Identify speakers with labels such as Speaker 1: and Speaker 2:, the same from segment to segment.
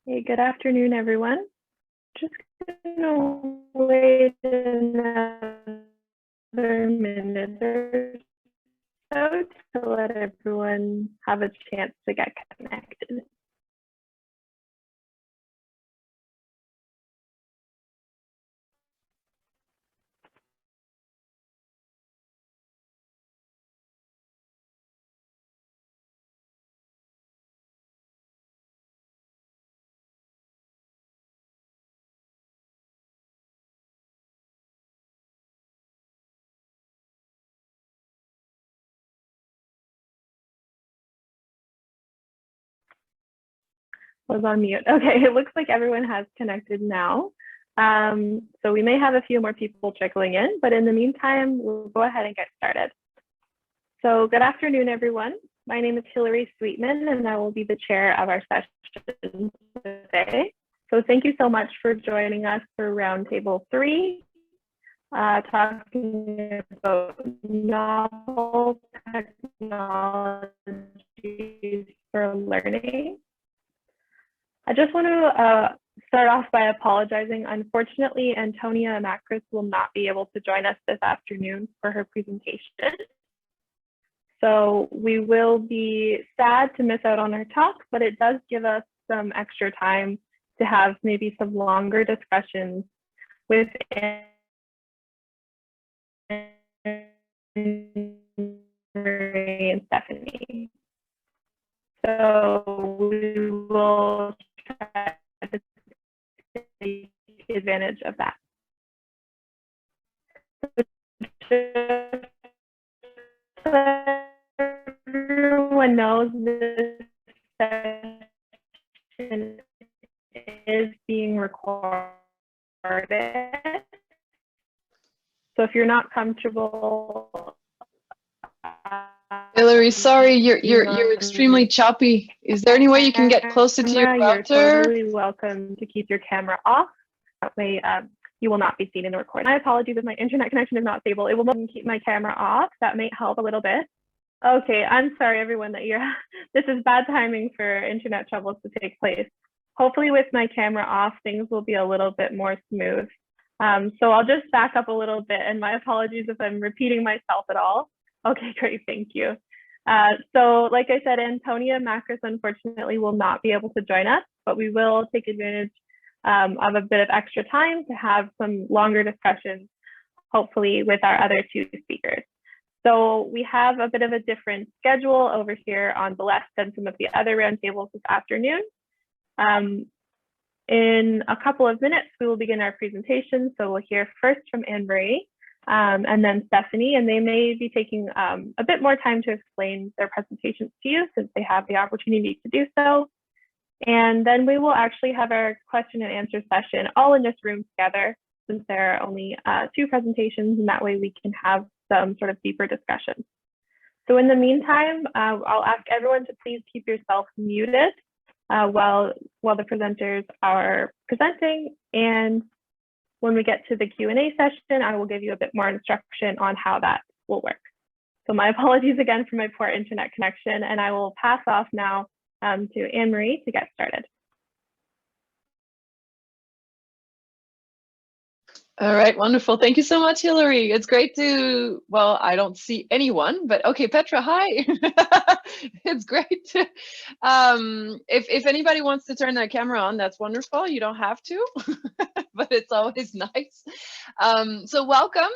Speaker 1: Hey, good afternoon, everyone. Just gonna wait another minute or so to let everyone have a chance to get connected. Was on mute. Okay, it looks like everyone has connected now. So we may have a few more people trickling in, but in the meantime, we'll go ahead and get started. So good afternoon, everyone. My name is Hillary Sweetman, and I will be the chair of our session today. So thank you so much for joining us for Roundtable 3, talking about novel technologies for learning. I just want to start off by apologizing. Unfortunately, Antonia and Macris will not be able to join us this afternoon for her presentation. So we will be sad to miss out on her talk, but it does give us some extra time to have maybe some longer discussions with Anne-Marie and Stephanie. So we will try to take advantage of that. So everyone knows this session is being recorded. So if you're not comfortable,
Speaker 2: Hillary, sorry, you're extremely choppy. Is there any way you can get closer to your router?
Speaker 1: You're totally welcome to keep your camera off. That way you will not be seen in the recording. My apologies if my internet connection is not stable. It will keep my camera off. That may help a little bit. Okay, I'm sorry everyone that this is bad timing for internet troubles to take place. Hopefully with my camera off, things will be a little bit more smooth. So I'll just back up a little bit, and my apologies if I'm repeating myself at all. Okay, great, thank you. So like I said, Antonia Macris unfortunately will not be able to join us, but we will take advantage of a bit of extra time to have some longer discussions, hopefully with our other two speakers. So we have a bit of a different schedule over here on the left than some of the other roundtables this afternoon. In a couple of minutes, we will begin our presentation. So we'll hear first from Anne-Marie and then Stephanie, and they may be taking a bit more time to explain their presentations to you since they have the opportunity to do so. And then we will actually have our question and answer session all in this room together, since there are only 2 presentations, and that way we can have some sort of deeper discussion. So in the meantime, I'll ask everyone to please keep yourself muted while the presenters are presenting. And when we get to the Q&A session, I will give you a bit more instruction on how that will work. So my apologies again for my poor internet connection, and I will pass off now to Anne-Marie to get started.
Speaker 2: All right, wonderful. Thank you so much, Hillary. It's great to, well, I don't see anyone, but okay, Petra, hi. It's great to, if anybody wants to turn their camera on, that's wonderful. You don't have to, but it's always nice. So welcome.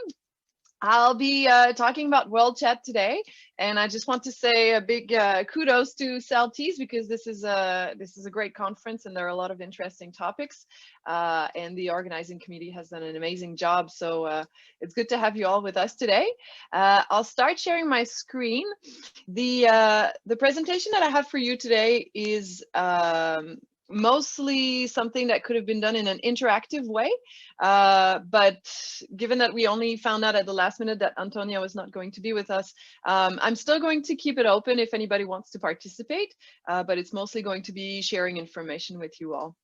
Speaker 2: I'll be talking about Worldchat today, and I just want to say a big kudos to CELTES because this is a great conference and there are a lot of interesting topics, and the organizing committee has done an amazing job. So it's good to have you all with us today. I'll start sharing my screen. The presentation that I have for you today is mostly something that could have been done in an interactive way, but given that we only found out at the last minute that Antonia was not going to be with us, I'm still going to keep it open if anybody wants to participate, but it's mostly going to be sharing information with you all.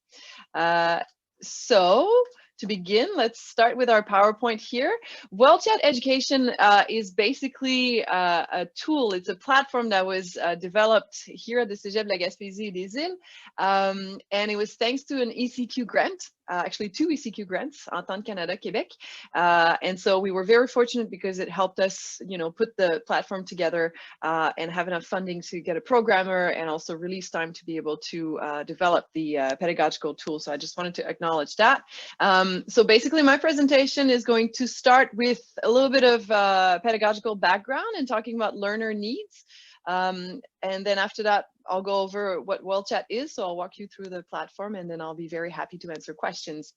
Speaker 2: So to begin, let's start with our PowerPoint here. Worldchat Education is basically a tool. It's a platform that was developed here at the Cégep la Gaspésie des Îles, and it was thanks to an ECQ grant, actually 2 ECQ grants, Entente Canada, Québec, and so we were very fortunate because it helped us, you know, put the platform together and have enough funding to get a programmer and also release time to be able to develop the pedagogical tool. So I just wanted to acknowledge that. So basically my presentation is going to start with a little bit of pedagogical background and talking about learner needs. And then after that, I'll go over what Worldchat is. So I'll walk you through the platform and then I'll be very happy to answer questions.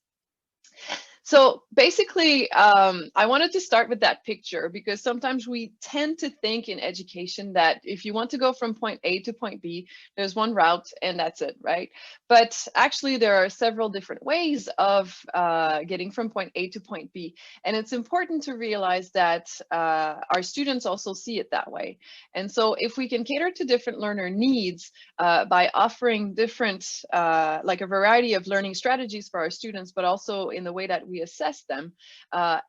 Speaker 2: So basically, I wanted to start with that picture because sometimes we tend to think in education that if you want to go from point A to point B, there's one route and that's it, right? But actually, there are several different ways of getting from point A to point B. And it's important to realize that our students also see it that way. And so if we can cater to different learner needs by offering different, like a variety of learning strategies for our students, but also in the way that we assess them,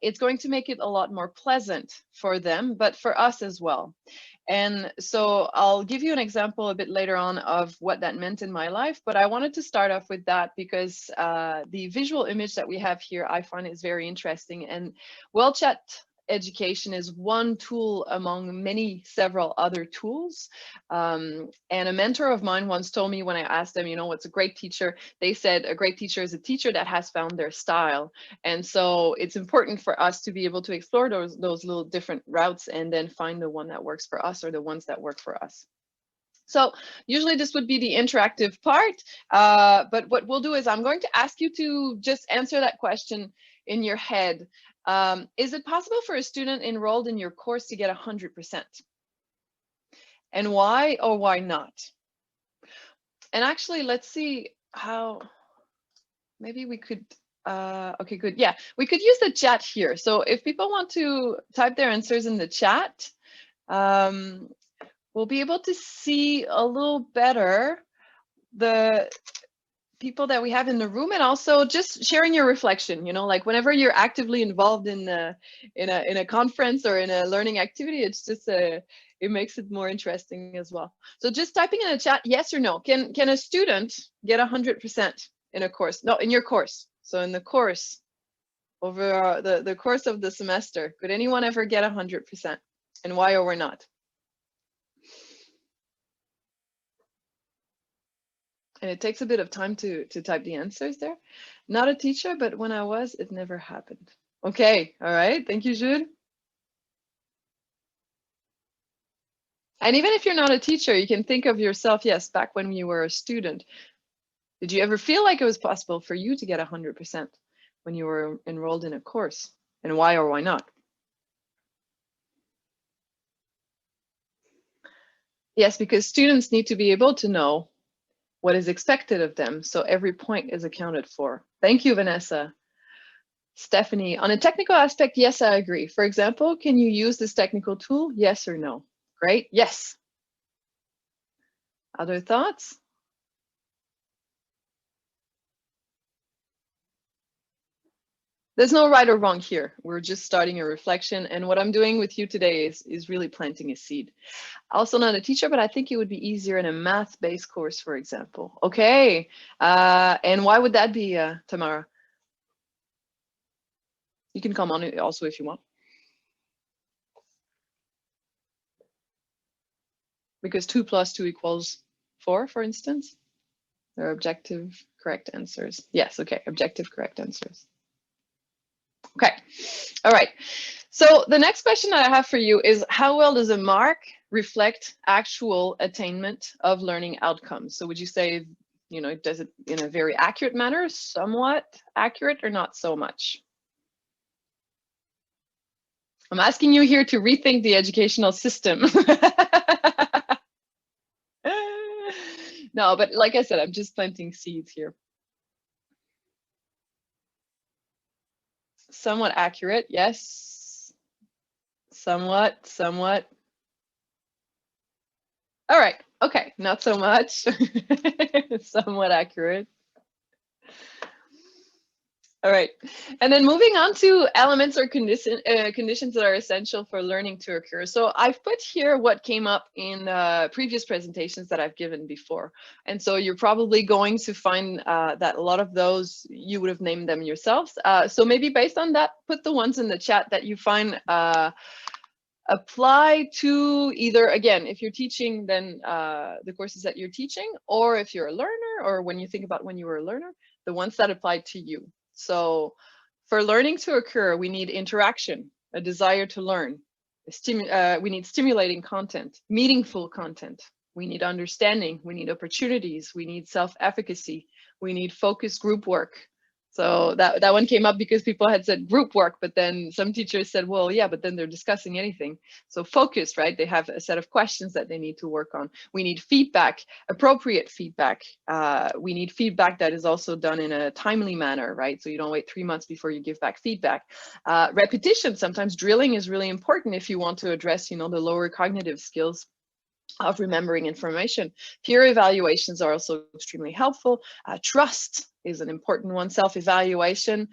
Speaker 2: it's going to make it a lot more pleasant for them, but for us as well. And so I'll give you an example a bit later on of what that meant in my life, but I wanted to start off with that because the visual image that we have here, I find is very interesting. And Worldchat Education is one tool among several other tools. And a mentor of mine once told me when I asked them, you know, what's a great teacher? They said a great teacher is a teacher that has found their style. And so it's important for us to be able to explore those little different routes and then find the one that works for us or the ones that work for us. So usually this would be the interactive part, but what we'll do is I'm going to ask you to just answer that question in your head. Is it possible for a student enrolled in your course to get 100%? And why or why not? And actually, let's see how, maybe we could, okay, good. Yeah, we could use the chat here. So if people want to type their answers in the chat, we'll be able to see a little better the people that we have in the room, and also just sharing your reflection, you know, like whenever you're actively involved in a conference or in a learning activity, it's just it makes it more interesting as well. So just typing in the chat, yes or no. Can a student get 100% in a course? No, in your course. So in the course, over the course of the semester, could anyone ever get 100%? And why or why not? And it takes a bit of time to type the answers there. Not a teacher, but when I was, it never happened. Okay, all right, thank you, Jude. And even if you're not a teacher, you can think of yourself, yes, back when you were a student. Did you ever feel like it was possible for you to get 100% when you were enrolled in a course? And why or why not? Yes, because students need to be able to know what is expected of them. So every point is accounted for. Thank you, Vanessa. Stephanie, on a technical aspect, yes, I agree. For example, can you use this technical tool? Yes or no? Great, yes. Other thoughts? There's no right or wrong here. We're just starting a reflection. And what I'm doing with you today is really planting a seed. Also not a teacher, but I think it would be easier in a math-based course, for example. Okay, and why would that be, Tamara? You can come on also if you want. Because 2 + 2 = 4, for instance. There are objective correct answers. Yes, okay, objective correct answers. Okay, all right. So the next question that I have for you is, how well does a mark reflect actual attainment of learning outcomes? So would you say, you know, does it in a very accurate manner, somewhat accurate, or not so much? I'm asking you here to rethink the educational system. No, but like I said, I'm just planting seeds here. Somewhat accurate, yes. Somewhat. All right, okay, not so much. Somewhat accurate. All right. And then moving on to elements or conditions that are essential for learning to occur. So I've put here what came up in previous presentations that I've given before. And so you're probably going to find that a lot of those, you would have named them yourselves. So maybe based on that, put the ones in the chat that you find apply to either, again, if you're teaching, then the courses that you're teaching, or if you're a learner, or when you think about when you were a learner, the ones that apply to you. So for learning to occur, we need interaction, a desire to learn. We need stimulating content, meaningful content. We need understanding. We need opportunities. We need self-efficacy. We need focused group work. So that one came up because people had said group work, but then some teachers said, well, yeah, but then they're discussing anything. So focused, right? They have a set of questions that they need to work on. We need feedback, appropriate feedback. We need feedback that is also done in a timely manner, right? So you don't wait 3 months before you give back feedback. Repetition, sometimes drilling is really important if you want to address, the lower cognitive skills of remembering information. Peer evaluations are also extremely helpful. Trust is an important one. Self-evaluation,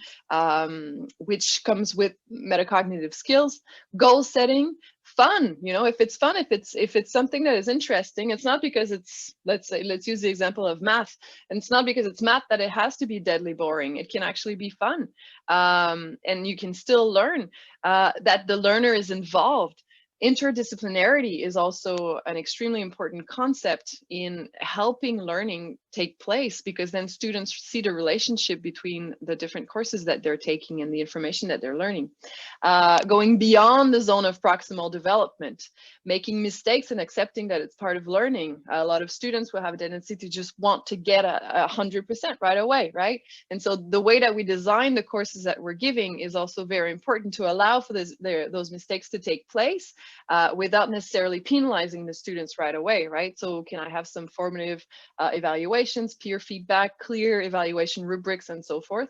Speaker 2: which comes with metacognitive skills. Goal setting, fun. If it's fun, if it's something that is interesting, it's not because it's, let's use the example of math. And it's not because it's math that it has to be deadly boring. It can actually be fun, and you can still learn. That the learner is involved. Interdisciplinarity is also an extremely important concept in helping learning take place, because then students see the relationship between the different courses that they're taking and the information that they're learning. Going beyond the zone of proximal development, making mistakes and accepting that it's part of learning. A lot of students will have a tendency to just want to get 100% right away, right? And so the way that we design the courses that we're giving is also very important to allow for those mistakes to take place, without necessarily penalizing the students right away, right? So can I have some formative evaluations, peer feedback, clear evaluation rubrics, and so forth.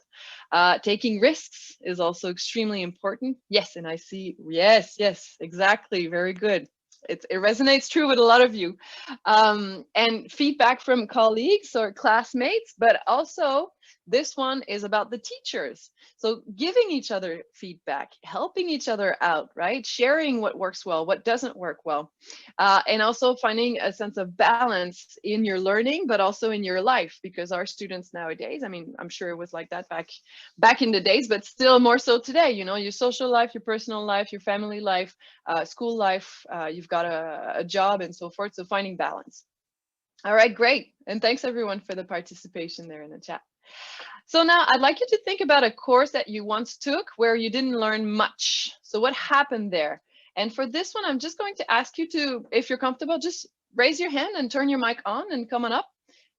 Speaker 2: Taking risks is also extremely important. Yes, and I see, yes, exactly, very good. It resonates true with a lot of you. And feedback from colleagues or classmates, but also this one is about the teachers. So giving each other feedback, helping each other out, right? Sharing what works well, what doesn't work well. And also finding a sense of balance in your learning, but also in your life, because our students nowadays, I mean, I'm sure it was like that back in the days, but still more so today, your social life, your personal life, your family life, school life, you've got a job and so forth. So finding balance. All right, great. And thanks everyone for the participation there in the chat. So now I'd like you to think about a course that you once took where you didn't learn much. So what happened there? And for this one, I'm just going to ask you to, if you're comfortable, just raise your hand and turn your mic on and come on up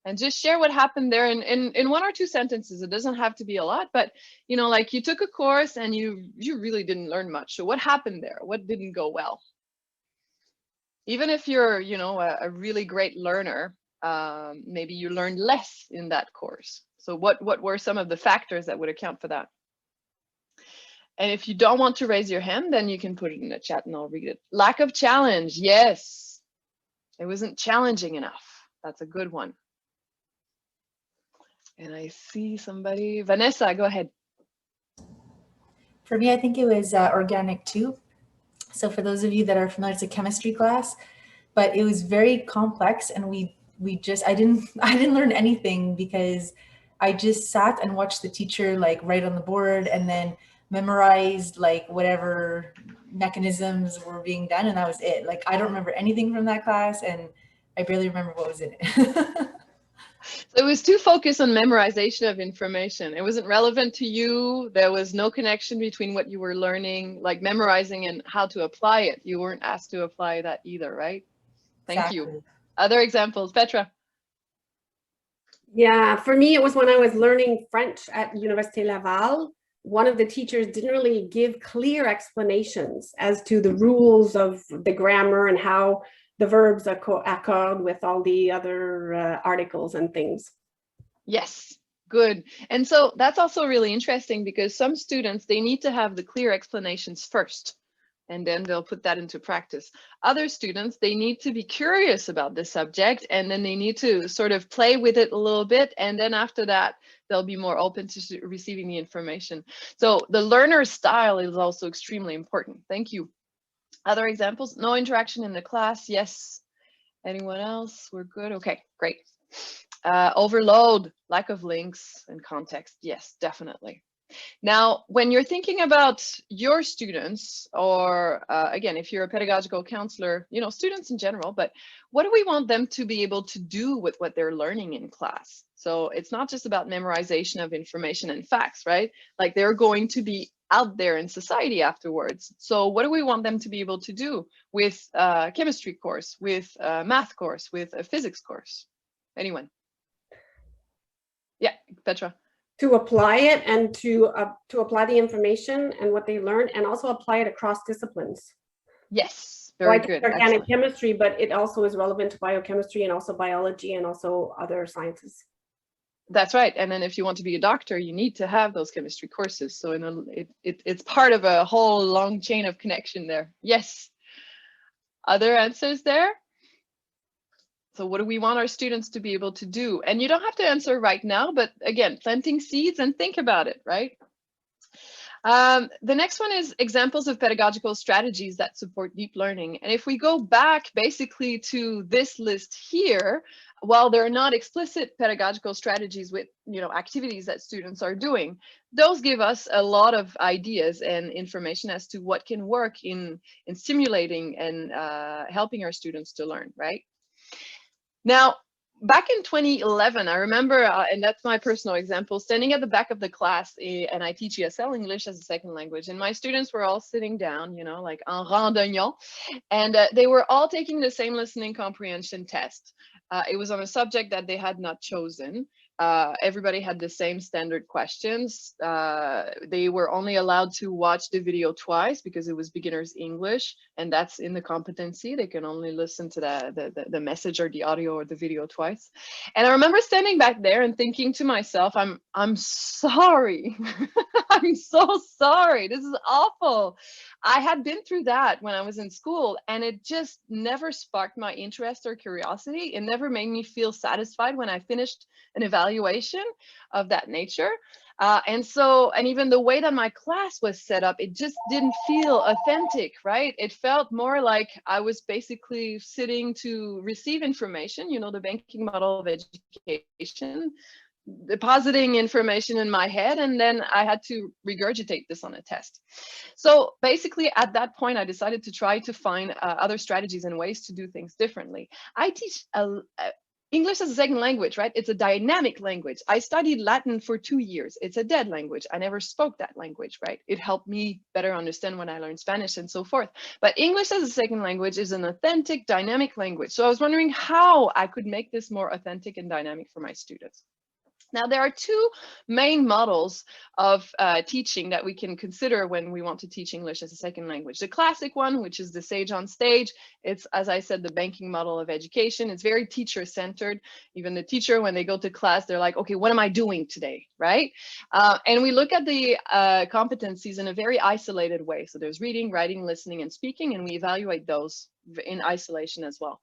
Speaker 2: and just share what happened there in 1 or 2 sentences. It doesn't have to be a lot, but like you took a course and you really didn't learn much. So what happened there? What didn't go well? Even if you're, a really great learner, maybe you learned less in that course. So what were some of the factors that would account for that? And if you don't want to raise your hand, then you can put it in the chat and I'll read it. Lack of challenge. Yes, it wasn't challenging enough. That's a good one. And I see somebody. Vanessa, go ahead.
Speaker 3: For me, I think it was organic too. So for those of you that are familiar, it's a chemistry class, but it was very complex, and I didn't learn anything because I just sat and watched the teacher write on the board and then memorized whatever mechanisms were being done, and that was it. I don't remember anything from that class, and I barely remember what was in it.
Speaker 2: So it was too focused on memorization of information. It wasn't relevant to you. There was no connection between what you were learning, like memorizing, and how to apply it. You weren't asked to apply that either, right? Thank you. Other examples, Petra?
Speaker 4: Yeah, for me, it was when I was learning French at Université Laval. One of the teachers didn't really give clear explanations as to the rules of the grammar and how the verbs accord with all the other articles and things.
Speaker 2: Yes, good. And so that's also really interesting because some students, they need to have the clear explanations first and then they'll put that into practice. Other students, they need to be curious about the subject, and then they need to sort of play with it a little bit, and then after that, they'll be more open to receiving the information. So the learner style is also extremely important. Thank you. Other examples? No interaction in the class. Yes. Anyone else? We're good. Okay, great. Overload, lack of links and context. Yes, definitely. Now, when you're thinking about your students, or again, if you're a pedagogical counselor, you know, students in general, but what do we want them to be able to do with what they're learning in class? So it's not just about memorization of information and facts, right? Like, they're going to be out there in society afterwards. So what do we want them to be able to do with a chemistry course, with a math course, with a physics course? Anyone? Yeah, Petra.
Speaker 4: To apply it and to apply the information and what they learn, and also apply it across disciplines.
Speaker 2: Yes, very good.
Speaker 4: Organic
Speaker 2: Excellent.
Speaker 4: chemistry, but it also is relevant to biochemistry and also biology and also other sciences.
Speaker 2: That's right. And then if you want to be a doctor, you need to have those chemistry courses. So it's part of a whole long chain of connection there. Yes. Other answers there? So what do we want our students to be able to do? And you don't have to answer right now, but again, planting seeds and think about it, right? The next one is examples of pedagogical strategies that support deep learning. And if we go back basically to this list here, while there are not explicit pedagogical strategies with, you know, activities that students are doing, those give us a lot of ideas and information as to what can work in stimulating and helping our students to learn, right? Now, back in 2011, I remember, and that's my personal example, standing at the back of the class, and I teach ESL, English as a second language, and my students were all sitting down, you know, like en randonnant, and they were all taking the same listening comprehension test. It was on a subject that they had not chosen. Everybody had the same standard questions. They were only allowed to watch the video twice because it was beginner's English, and that's in the competency. They can only listen to the message or the audio or the video twice. And I remember standing back there and thinking to myself, I'm sorry. I'm so sorry. This is awful. I had been through that when I was in school, and it just never sparked my interest or curiosity. It never made me feel satisfied when I finished an evaluation of that nature. And even the way that my class was set up, it just didn't feel authentic, right? It felt more like I was basically sitting to receive information, you know, the banking model of education, depositing information in my head, and then I had to regurgitate this on a test. So basically at that point, I decided to try to find other strategies and ways to do things differently. I teach English as a second language, right? It's a dynamic language. I studied Latin for 2 years. It's a dead language. I never spoke that language, right? It helped me better understand when I learned Spanish and so forth. But English as a second language is an authentic, dynamic language. So I was wondering how I could make this more authentic and dynamic for my students. Now, there are two main models of teaching that we can consider when we want to teach English as a second language. The classic one, which is the Sage on Stage, it's, as I said, the banking model of education. It's very teacher-centered. Even the teacher, when they go to class, they're like, okay, what am I doing today, right? And we look at the competencies in a very isolated way. So there's reading, writing, listening, and speaking, and we evaluate those in isolation as well.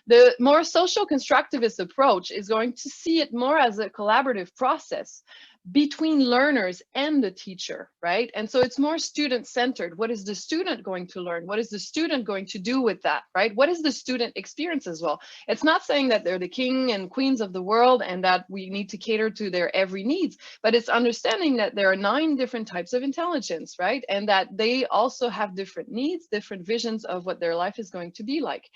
Speaker 2: The more social constructivist approach is going to see it more as a collaborative process between learners and the teacher, right? And so it's more student-centered. What is the student going to learn? What is the student going to do with that, right? What is the student experience as well? It's not saying that they're the king and queens of the world and that we need to cater to their every needs, but it's understanding that there are 9 different types of intelligence, right? And that they also have different needs, different visions of what their life is going to be like.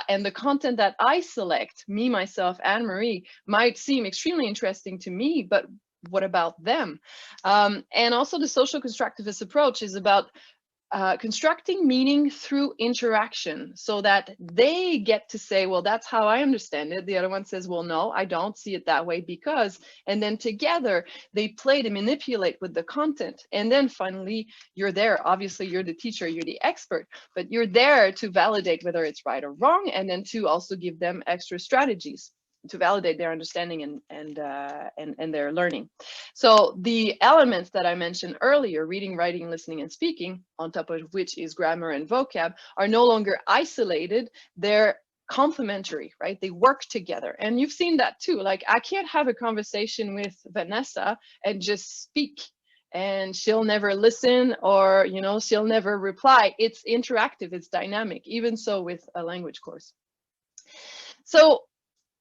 Speaker 2: And the content that I select, me, myself, Anne-Marie, might seem extremely interesting to me, but what about them? And also the social constructivist approach is about constructing meaning through interaction so that they get to say, well, that's how I understand it. The other one says, well, no, I don't see it that way because, and then together they play to manipulate with the content. And then finally, you're there. Obviously, you're the teacher, you're the expert, but you're there to validate whether it's right or wrong, and then to also give them extra strategies. validate their understanding and their learning. So the elements that I mentioned earlier, reading, writing, listening, and speaking, on top of which is grammar and vocab, are no longer isolated. They're complementary, right? They work together. And you've seen that too. Like, I can't have a conversation with Vanessa and just speak, and she'll never listen, or, you know, she'll never reply. It's interactive, it's dynamic, even so with a language course. So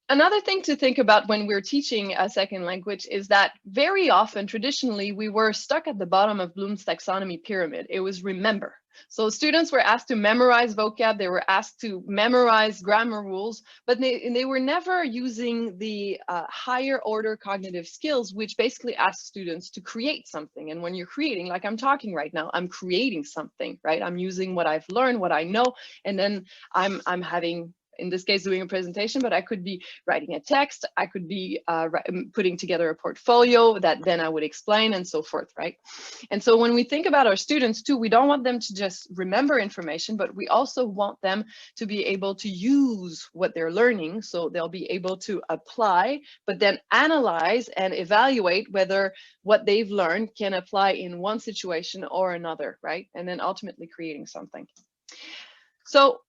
Speaker 2: another thing to think about when we're teaching a second language is that very often, traditionally, we were stuck at the bottom of Bloom's taxonomy pyramid. It was remember. So students were asked to memorize vocab, they were asked to memorize grammar rules, but they were never using the higher order cognitive skills, which basically ask students to create something. And when you're creating, like I'm talking right now, I'm creating something, right? I'm using what I've learned, what I know, and then I'm having, in this case, doing a presentation, but I could be writing a text, I could be putting together a portfolio that then I would explain, and so forth, right? And so when we think about our students too, we don't want them to just remember information, but we also want them to be able to use what they're learning, so they'll be able to apply, but then analyze and evaluate whether what they've learned can apply in one situation or another, right? And then ultimately creating something. So,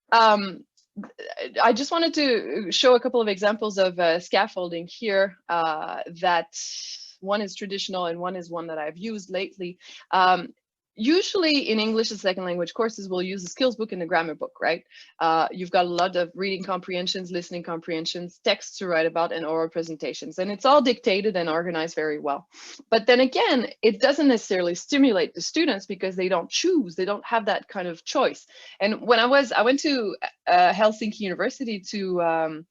Speaker 2: I just wanted to show a couple of examples of scaffolding here, that one is traditional and one is one that I've used lately. Usually in English as second language courses, we'll use the skills book and the grammar book, right? You've got a lot of reading comprehensions, listening comprehensions, texts to write about, and oral presentations. And it's all dictated and organized very well. But then again, it doesn't necessarily stimulate the students because they don't choose, they don't have that kind of choice. And when I went to Helsinki University to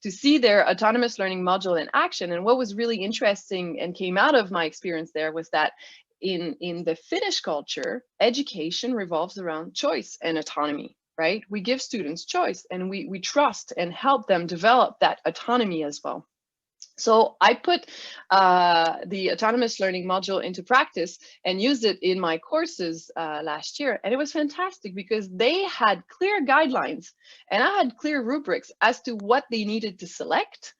Speaker 2: see their autonomous learning module in action. And what was really interesting and came out of my experience there was that in the Finnish culture, education revolves around choice and autonomy, right? We give students choice, and we trust and help them develop that autonomy as well. So I put the autonomous learning module into practice and used it in my courses last year. And it was fantastic because they had clear guidelines and I had clear rubrics as to what they needed to select,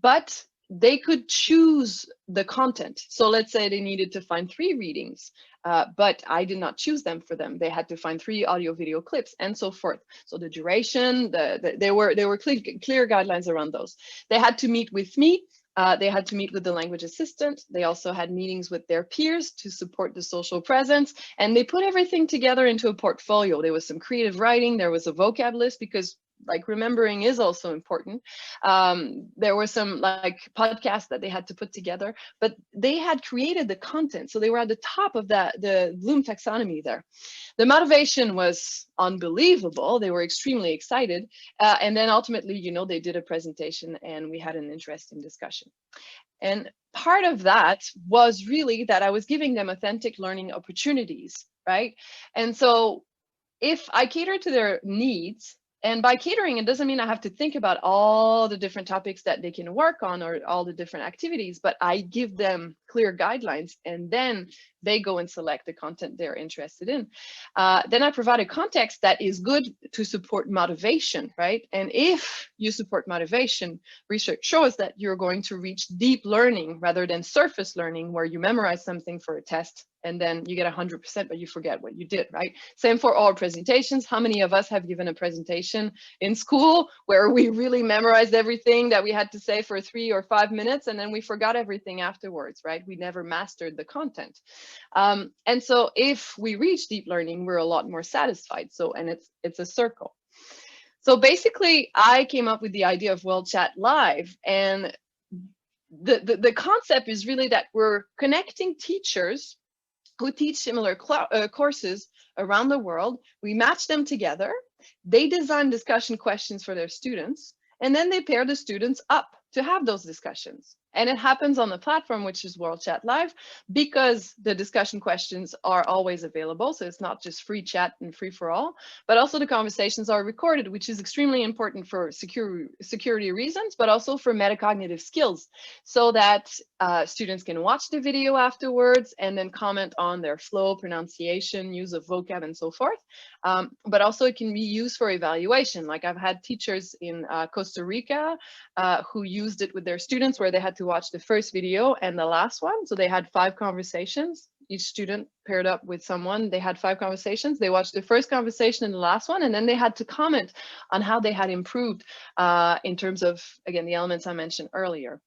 Speaker 2: but they could choose the content. So let's say they needed to find 3 readings, but I did not choose them for them. They had to find 3 audio video clips and so forth. So the duration, there were clear guidelines around those. They had to meet with me. They had to meet with the language assistant. They also had meetings with their peers to support the social presence. And they put everything together into a portfolio. There was some creative writing. There was a vocab list because like remembering is also important. There were some like podcasts that they had to put together, but they had created the content. So they were at the top of the Bloom taxonomy there. The motivation was unbelievable. They were extremely excited. And then ultimately, you know, they did a presentation and we had an interesting discussion. And part of that was really that I was giving them authentic learning opportunities, right? And so if I cater to their needs, and by catering, it doesn't mean I have to think about all the different topics that they can work on or all the different activities, but I give them clear guidelines and then they go and select the content they're interested in. Then I provide a context that is good to support motivation, right? And if you support motivation, research shows that you're going to reach deep learning rather than surface learning where you memorize something for a test and then you get 100%, but you forget what you did, right? Same for all presentations. How many of us have given a presentation in school where we really memorized everything that we had to say for 3 or 5 minutes and then we forgot everything afterwards, right? We never mastered the content. And so if we reach deep learning, we're a lot more satisfied. So, and it's a circle. So basically, I came up with the idea of Worldchat.live, and the concept is really that we're connecting teachers who teach similar courses around the world. We match them together. They design discussion questions for their students, and then they pair the students up to have those discussions. And it happens on the platform, which is Worldchat.live, because the discussion questions are always available. So it's not just free chat and free for all, but also the conversations are recorded, which is extremely important for security reasons, but also for metacognitive skills, so that students can watch the video afterwards and then comment on their flow, pronunciation, use of vocab, and so forth. But also it can be used for evaluation. Like I've had teachers in Costa Rica who used it with their students, where they had to watch the first video and the last one. So they had 5 conversations. Each student paired up with someone. They had 5 conversations. They watched the first conversation and the last one, and then they had to comment on how they had improved in terms of, again, the elements I mentioned earlier.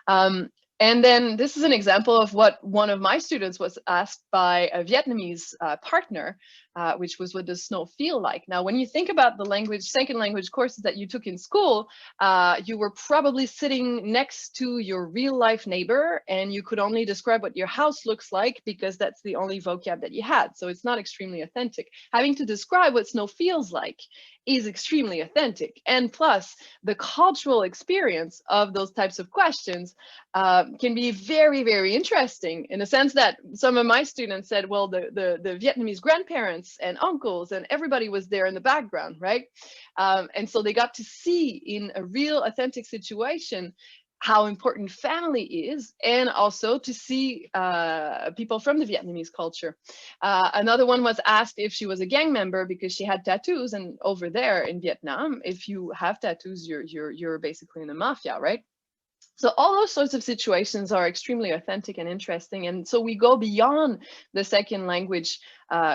Speaker 2: And then this is an example of what one of my students was asked by a Vietnamese partner, which was, what does snow feel like? Now, when you think about the language, second language courses that you took in school, you were probably sitting next to your real life neighbor, and you could only describe what your house looks like because that's the only vocab that you had. So it's not extremely authentic. Having to describe what snow feels like is extremely authentic. And plus, the cultural experience of those types of questions can be very, very interesting, in the sense that some of my students said, well, the Vietnamese grandparents and uncles and everybody was there in the background, right? And so they got to see in a real authentic situation how important family is, and also to see people from the Vietnamese culture. Another one was asked if she was a gang member because she had tattoos, and over there in Vietnam, if you have tattoos, you're basically in the mafia, right? So all those sorts of situations are extremely authentic and interesting. And so we go beyond the second language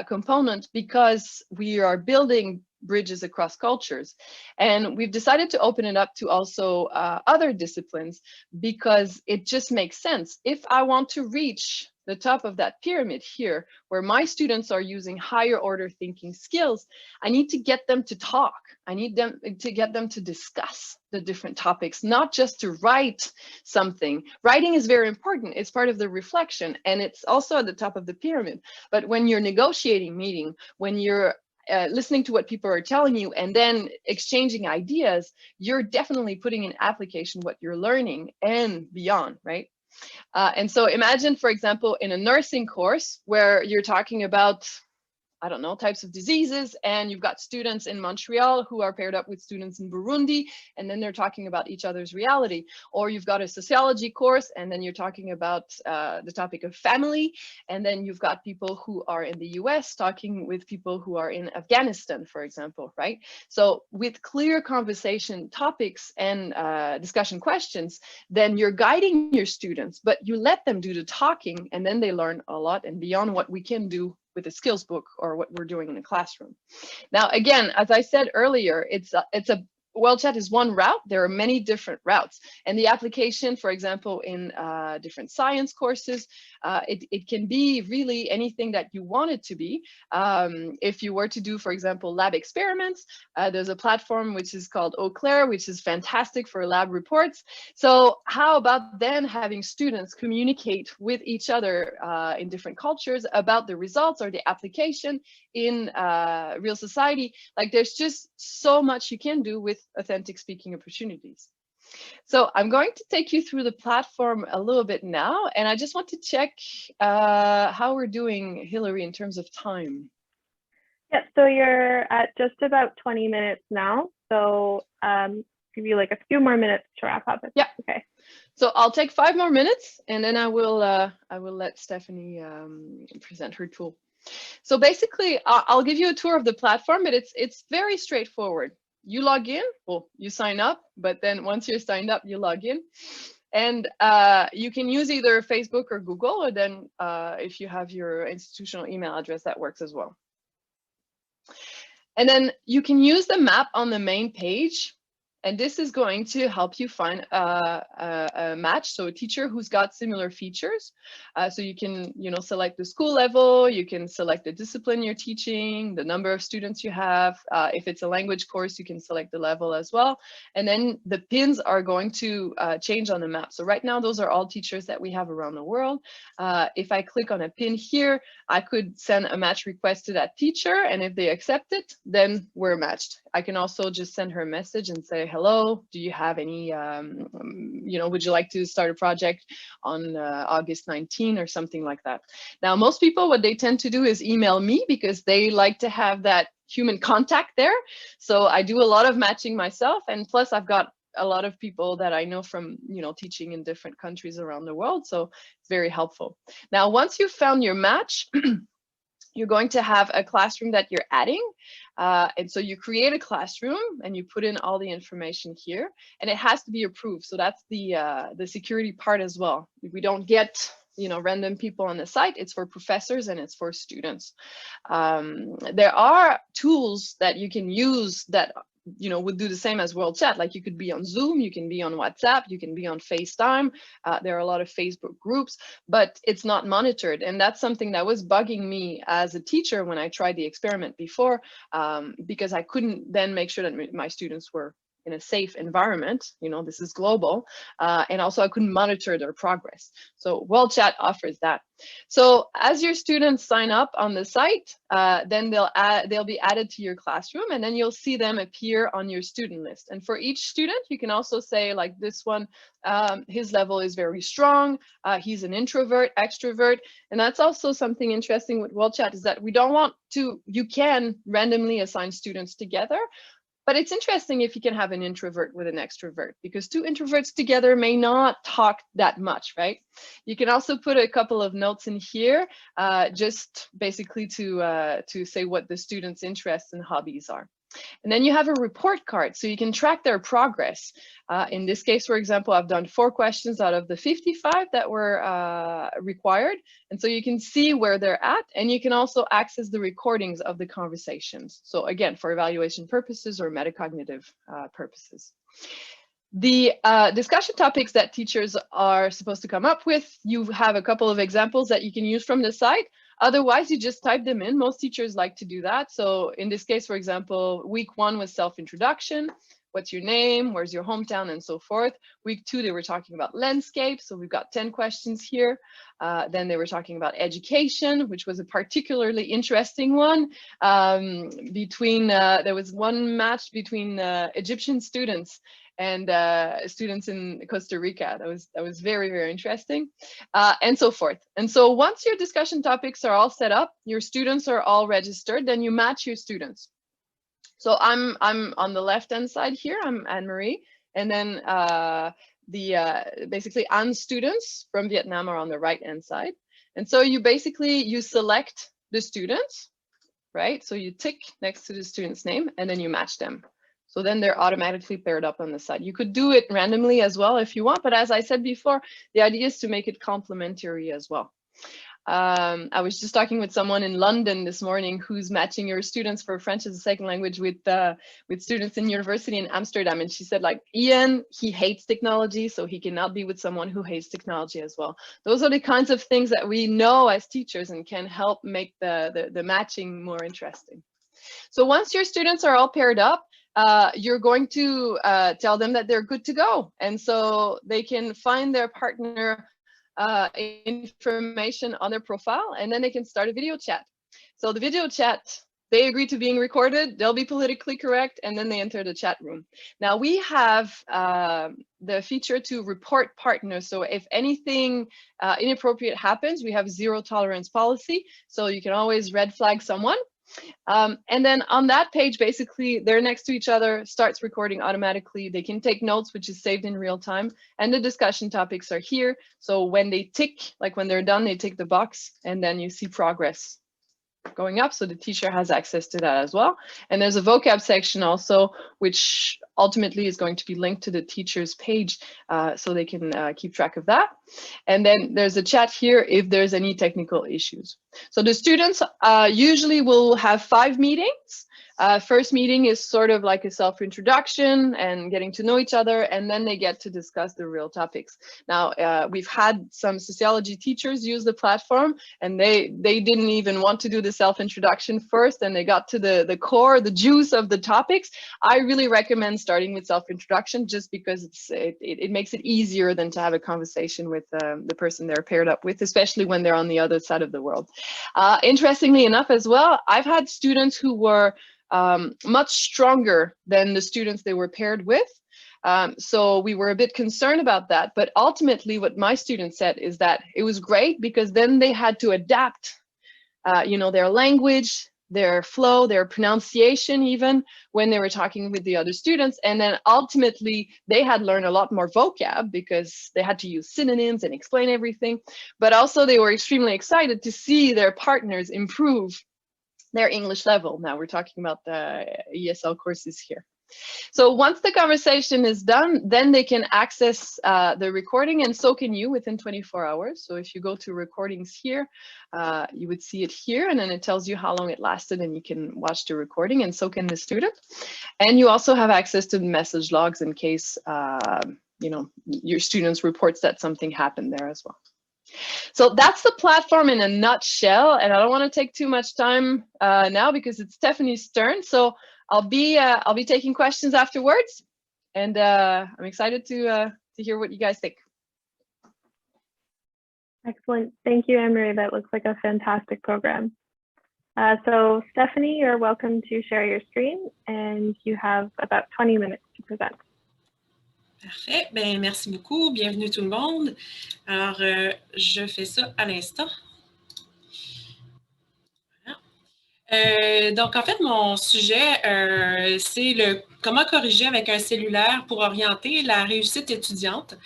Speaker 2: component, because we are building bridges across cultures. And we've decided to open it up to also other disciplines, because it just makes sense. If I want to reach the top of that pyramid here, where my students are using higher order thinking skills, I need to get them to talk. I need them to get them to discuss the different topics, not just to write something. Writing is very important. It's part of the reflection, and it's also at the top of the pyramid. But when you're negotiating meeting, when you're listening to what people are telling you and then exchanging ideas, you're definitely putting in application what you're learning and beyond, right? And so imagine, for example, in a nursing course where you're talking about, I don't know, types of diseases, and you've got students in Montreal who are paired up with students in Burundi, and then they're talking about each other's reality. Or you've got a sociology course, and then you're talking about the topic of family, and then you've got people who are in the US talking with people who are in Afghanistan, for example, right? So with clear conversation topics and discussion questions, then you're guiding your students, but you let them do the talking, and then they learn a lot and beyond what we can do with a skills book or what we're doing in a classroom. Now, again, as I said earlier, Worldchat is one route. There are many different routes, and the application, for example, in different science courses, it can be really anything that you want it to be. If you were to do, for example, lab experiments, there's a platform which is called Eau Claire, which is fantastic for lab reports. So how about then having students communicate with each other in different cultures about the results or the application in real society? Like, there's just so much you can do with authentic speaking opportunities. So I'm going to take you through the platform a little bit now, and I just want to check how we're doing, Hillary, in terms of time.
Speaker 1: Yeah, so you're at just about 20 minutes now. So give you like a few more minutes to wrap up.
Speaker 2: Yeah.
Speaker 1: Okay.
Speaker 2: So I'll take 5 more minutes, and then I will let Stephanie present her tool. So basically, I'll give you a tour of the platform, but it's very straightforward. You log in, well, you sign up, but then once you're signed up, you log in. And you can use either Facebook or Google, or then if you have your institutional email address, that works as well. And then you can use the map on the main page. And this is going to help you find a match, so a teacher who's got similar features. So you can, select the school level, you can select the discipline you're teaching, the number of students you have. If it's a language course, you can select the level as well. And then the pins are going to change on the map. So right now, those are all teachers that we have around the world. If I click on a pin here, I could send a match request to that teacher, and if they accept it, then we're matched. I can also just send her a message and say, hello. Do you have any, you know, would you like to start a project on August 19 or something like that? Now, most people, what they tend to do is email me because they like to have that human contact there. So I do a lot of matching myself, and plus I've got a lot of people that I know from, you know, teaching in different countries around the world. So it's very helpful. Now, once you've found your match, you're going to have a classroom that you're adding. And so you create a classroom and you put in all the information here, and it has to be approved. So that's the security part as well. We don't get, you know, random people on the site. It's for professors and it's for students. There are tools that you can use that, you know, would do the same as Worldchat. Like you could be on Zoom, you can be on WhatsApp, you can be on FaceTime. There are a lot of Facebook groups, but it's not monitored. And that's something that was bugging me as a teacher when I tried the experiment before, because I couldn't then make sure that my students were in a safe environment. You know, this is global, and also I couldn't monitor their progress. So Worldchat offers that. So as your students sign up on the site, then they'll be added to your classroom, and then you'll see them appear on your student list. And for each student, you can also say, like this one, his level is very strong. He's an introvert, extrovert, and that's also something interesting with Worldchat, is that we don't want to. You can randomly assign students together. But it's interesting if you can have an introvert with an extrovert, because two introverts together may not talk that much, right? You can also put a couple of notes in here, just basically to say what the students' interests and hobbies are. And then you have a report card, so you can track their progress. In this case, for example, I've done 4 questions out of the 55 that were required. And so you can see where they're at, and you can also access the recordings of the conversations. So again, for evaluation purposes or metacognitive purposes. The discussion topics that teachers are supposed to come up with, you have a couple of examples that you can use from the site. Otherwise, you just type them in. Most teachers like to do that. So in this case, for example, week 1 was self-introduction. What's your name? Where's your hometown? And so forth. Week 2, they were talking about landscape. So we've got 10 questions here. Then they were talking about education, which was a particularly interesting one. There was one match between Egyptian students and students in Costa Rica. That was very, very interesting, and so forth. And so once your discussion topics are all set up, your students are all registered, then you match your students. So I'm on the left-hand side here, I'm Anne-Marie, and then basically Anne's students from Vietnam are on the right-hand side. And so you select the students, right? So you tick next to the student's name, and then you match them. So then they're automatically paired up on the side. You could do it randomly as well if you want, but as I said before, the idea is to make it complementary as well. I was just talking with someone in London this morning who's matching your students for French as a second language with students in university in Amsterdam. And she said, like, Ian, he hates technology, so he cannot be with someone who hates technology as well. Those are the kinds of things that we know as teachers and can help make the matching more interesting. So once your students are all paired up, you're going to tell them that they're good to go. And so they can find their partner information on their profile, and then they can start a video chat. So the video chat, they agree to being recorded, they'll be politically correct, and then they enter the chat room. Now we have the feature to report partners. So if anything inappropriate happens, we have 0 tolerance policy. So you can always red flag someone. And then on that page, basically, they're next to each other, starts recording automatically. They can take notes, which is saved in real time. And the discussion topics are here. So when they tick, like when they're done, they tick the box, and then you see progress going up. So the teacher has access to that as well. And there's a vocab section also, which ultimately is going to be linked to the teacher's page, so they can keep track of that. And then there's a chat here if there's any technical issues. So the students usually will have 5 meetings. First meeting is sort of like a self-introduction and getting to know each other, and then they get to discuss the real topics. Now, we've had some sociology teachers use the platform, and they didn't even want to do the self-introduction first, and they got to the core, the juice of the topics. I really recommend starting with self-introduction, just because it makes it easier than to have a conversation with the person they're paired up with, especially when they're on the other side of the world. Interestingly enough as well, I've had students who were much stronger than the students they were paired with. So we were a bit concerned about that. But ultimately, what my students said is that it was great because then they had to adapt, you know, their language, their flow, their pronunciation, even when they were talking with the other students. And then ultimately, they had learned a lot more vocab because they had to use synonyms and explain everything. But also, they were extremely excited to see their partners improve their English level. Now we're talking about the ESL courses here. So once the conversation is done, then they can access the recording, and so can you within 24 hours. So if you go to recordings here, you would see it here, and then it tells you how long it lasted, and you can watch the recording, and so can the student. And you also have access to the message logs in case you know, your students reports that something happened there as well. So that's the platform in a nutshell, and I don't want to take too much time now because it's Stephanie's turn. So I'll be taking questions afterwards, and I'm excited to hear what you guys think.
Speaker 1: Excellent. Thank you, Anne-Marie. That looks like a fantastic program. So Stephanie, you're welcome to share your screen, and you have about 20 minutes to present.
Speaker 5: Parfait. Ben, merci beaucoup. Bienvenue tout le monde. Alors, je fais ça à l'instant. Voilà. Donc, en fait, mon sujet, c'est comment corriger avec un cellulaire pour orienter la réussite étudiante.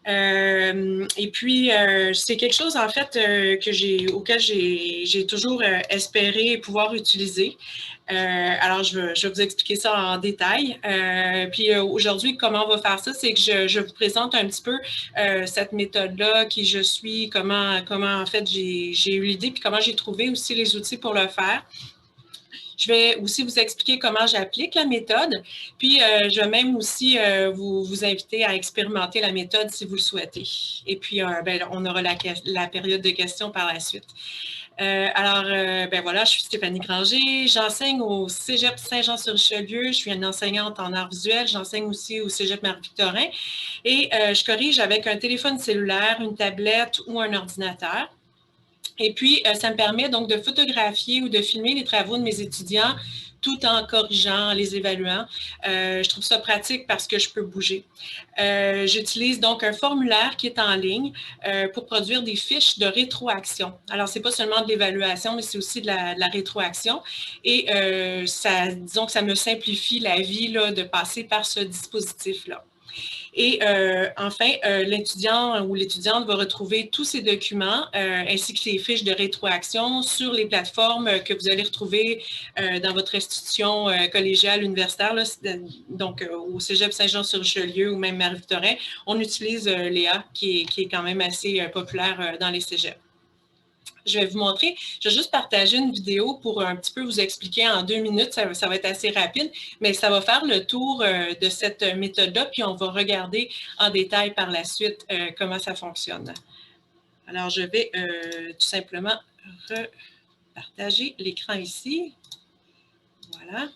Speaker 5: Et puis, c'est quelque chose, en fait, auquel j'ai toujours espéré pouvoir utiliser. Alors, je vais vous expliquer ça en détail. Puis aujourd'hui, comment on va faire ça, c'est que je vous présente un petit peu cette méthode-là, qui je suis, comment en fait j'ai eu l'idée, puis comment j'ai trouvé aussi les outils pour le faire. Je vais aussi vous expliquer comment j'applique la méthode, puis je vais même aussi vous inviter à expérimenter la méthode si vous le souhaitez. Et puis, ben, on aura la période de questions par la suite. Alors, ben voilà, je suis Stéphanie Granger, j'enseigne au Cégep Saint-Jean-sur-Richelieu, je suis une enseignante en arts visuels, j'enseigne aussi au Cégep Marie-Victorin et je corrige avec un téléphone cellulaire, une tablette ou un ordinateur. Et puis, ça me permet donc de photographier ou de filmer les travaux de mes étudiants tout en corrigeant, en les évaluant. Je trouve ça pratique parce que je peux bouger. J'utilise donc un formulaire qui est en ligne pour produire des fiches de rétroaction. Alors, ce n'est pas seulement de l'évaluation, mais c'est aussi de la rétroaction. Et disons que ça me simplifie la vie là, de passer par ce dispositif-là. Et enfin, l'étudiant ou l'étudiante va retrouver tous ces documents ainsi que les fiches de rétroaction sur les plateformes que vous allez retrouver dans votre institution collégiale, universitaire, là, donc au Cégep Saint-Jean-sur-Richelieu ou même Marie-Victorin. On utilise Léa qui est quand même assez populaire dans les cégeps. Je vais vous montrer, je vais juste partager une vidéo pour un petit peu vous expliquer en 2 minutes, ça va être assez rapide, mais ça va faire le tour de cette méthode-là, puis on va regarder en détail par la suite comment ça fonctionne. Alors, je vais tout simplement repartager l'écran ici. Voilà.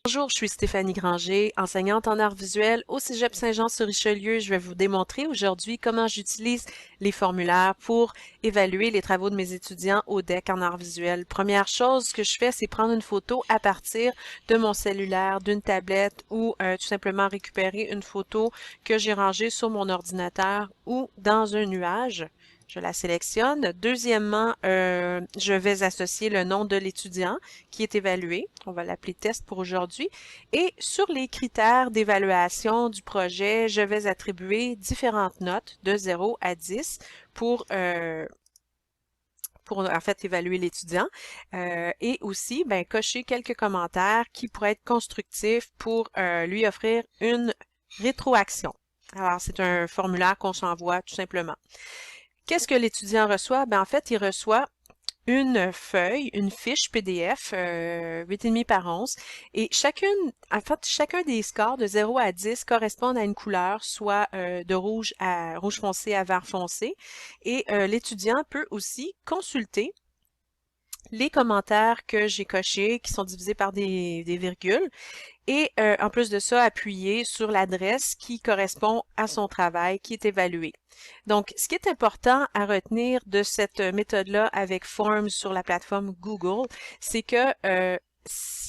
Speaker 6: Bonjour, je suis Stéphanie Granger, enseignante en arts visuels au Cégep Saint-Jean-sur-Richelieu. Je vais vous démontrer aujourd'hui comment j'utilise les formulaires pour évaluer les travaux de mes étudiants au DEC en arts visuels. Première chose que je fais, c'est prendre une photo à partir de mon cellulaire, d'une tablette ou tout simplement récupérer une photo que j'ai rangée sur mon ordinateur ou dans un nuage. Je la sélectionne. Deuxièmement, je vais associer le nom de l'étudiant qui est évalué. On va l'appeler test pour aujourd'hui. Et sur les critères d'évaluation du projet, je vais attribuer différentes notes de 0 à 10 pour en fait évaluer l'étudiant et aussi cocher quelques commentaires qui pourraient être constructifs pour lui offrir une rétroaction. Alors, c'est un formulaire qu'on s'envoie tout simplement. Qu'est-ce que l'étudiant reçoit? En fait, il reçoit une feuille, une fiche PDF 8,5 par 11 et chacun des scores de 0 à 10 correspondent à une couleur, soit de rouge à rouge foncé à vert foncé. Et l'étudiant peut aussi consulter les commentaires que j'ai cochés, qui sont divisés par des virgules, et en plus de ça, appuyer sur l'adresse qui correspond à son travail qui est évalué. Donc, ce qui est important à retenir de cette méthode-là avec Forms sur la plateforme Google, c'est que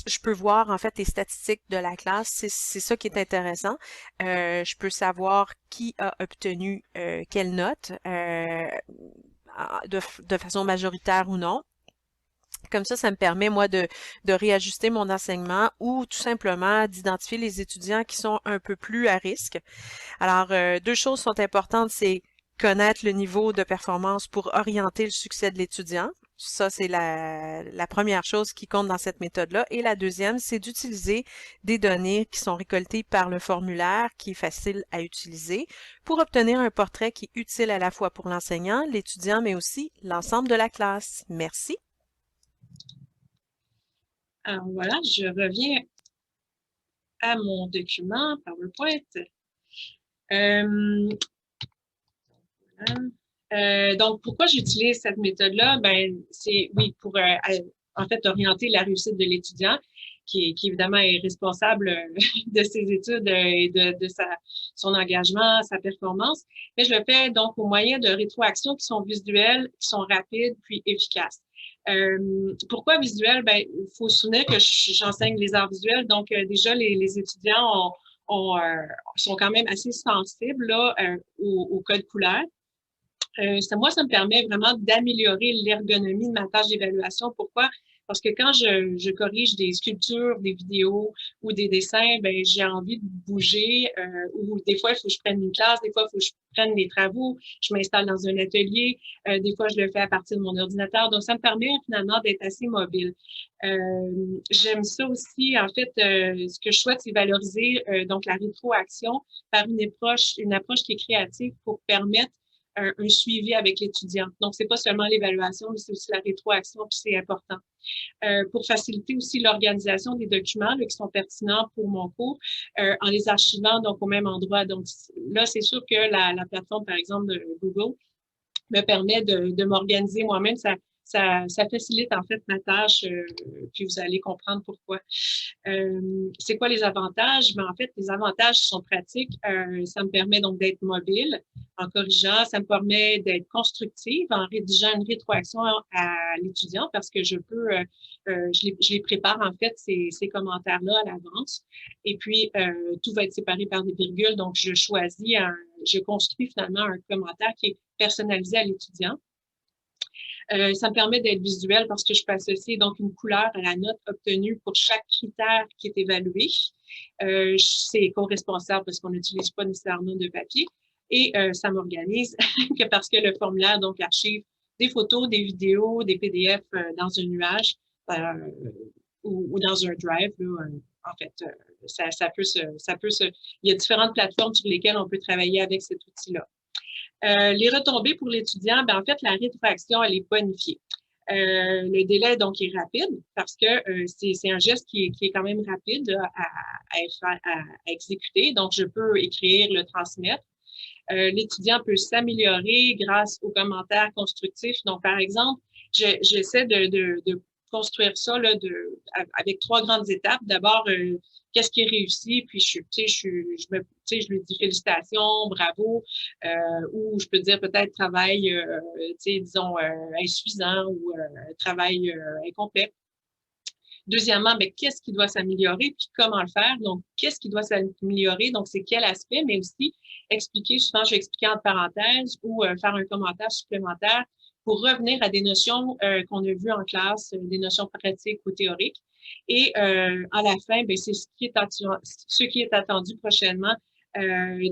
Speaker 6: je peux voir en fait les statistiques de la classe, c'est ça qui est intéressant. Je peux savoir qui a obtenu quelle note de façon majoritaire ou non. Comme ça me permet, moi, de réajuster mon enseignement ou tout simplement d'identifier les étudiants qui sont un peu plus à risque. Alors, deux choses sont importantes, c'est connaître le niveau de performance pour orienter le succès de l'étudiant. Ça, c'est la première chose qui compte dans cette méthode-là. Et la deuxième, c'est d'utiliser des données qui sont récoltées par le formulaire, qui est facile à utiliser, pour obtenir un portrait qui est utile à la fois pour l'enseignant, l'étudiant, mais aussi l'ensemble de la classe. Merci.
Speaker 5: Alors voilà, je reviens à mon document PowerPoint. Donc, pourquoi j'utilise cette méthode-là? Ben, c'est, oui, pour en fait orienter la réussite de l'étudiant, qui évidemment est responsable de ses études et de son engagement, sa performance. Mais je le fais donc au moyen de rétroactions qui sont visuelles, qui sont rapides, puis efficaces. Pourquoi visuel? Ben, il faut se souvenir que j'enseigne les arts visuels, donc déjà les étudiants sont quand même assez sensibles là, au code couleur. Moi, ça me permet vraiment d'améliorer l'ergonomie de ma tâche d'évaluation. Pourquoi? Parce que quand je corrige des sculptures, des vidéos ou des dessins, ben j'ai envie de bouger. Ou des fois, il faut que je prenne une classe, des fois, il faut que je prenne des travaux, je m'installe dans un atelier, des fois, je le fais à partir de mon ordinateur. Donc, ça me permet finalement d'être assez mobile. J'aime ça aussi. En fait, ce que je souhaite, c'est valoriser donc la rétroaction par une approche qui est créative pour permettre un suivi avec l'étudiant. Donc, c'est pas seulement l'évaluation, mais c'est aussi la rétroaction, puis c'est important. Pour faciliter aussi l'organisation des documents là, qui sont pertinents pour mon cours, en les archivant donc au même endroit. Donc là, c'est sûr que la plateforme, par exemple, de Google, me permet de m'organiser moi-même. Ça facilite en fait ma tâche, puis vous allez comprendre pourquoi. C'est quoi les avantages? Ben, en fait, les avantages sont pratiques. Ça me permet donc d'être mobile en corrigeant. Ça me permet d'être constructive en rédigeant une rétroaction à l'étudiant parce que je peux, je les prépare en fait, ces commentaires-là à l'avance. Et puis, tout va être séparé par des virgules. Donc, je construis finalement un commentaire qui est personnalisé à l'étudiant. Ça me permet d'être visuel parce que je peux associer donc une couleur à la note obtenue pour chaque critère qui est évalué. C'est co-responsable parce qu'on n'utilise pas nécessairement de papier. Et ça m'organise parce que le formulaire donc archive des photos, des vidéos, des PDF dans un nuage ou dans un drive. Là, en fait, il y a différentes plateformes sur lesquelles on peut travailler avec cet outil-là. Les retombées pour l'étudiant, ben en fait, la rétroaction, elle est bonifiée. Le délai, donc, est rapide parce que c'est un geste qui est quand même rapide à exécuter. Donc, je peux écrire, le transmettre. L'étudiant peut s'améliorer grâce aux commentaires constructifs. Donc, par exemple, j'essaie de construire ça là, avec 3 grandes étapes. D'abord, qu'est-ce qui est réussi, puis je lui dis félicitations, bravo, ou je peux dire peut-être travail, disons, insuffisant ou travail incomplet. Deuxièmement, ben, qu'est-ce qui doit s'améliorer, puis comment le faire? Donc, qu'est-ce qui doit s'améliorer? Donc, c'est quel aspect, mais aussi expliquer, souvent, je vais expliquer entre parenthèses ou faire un commentaire supplémentaire pour revenir à des notions qu'on a vues en classe, des notions pratiques ou théoriques. Et à la fin, ben, c'est ce qui est attendu prochainement.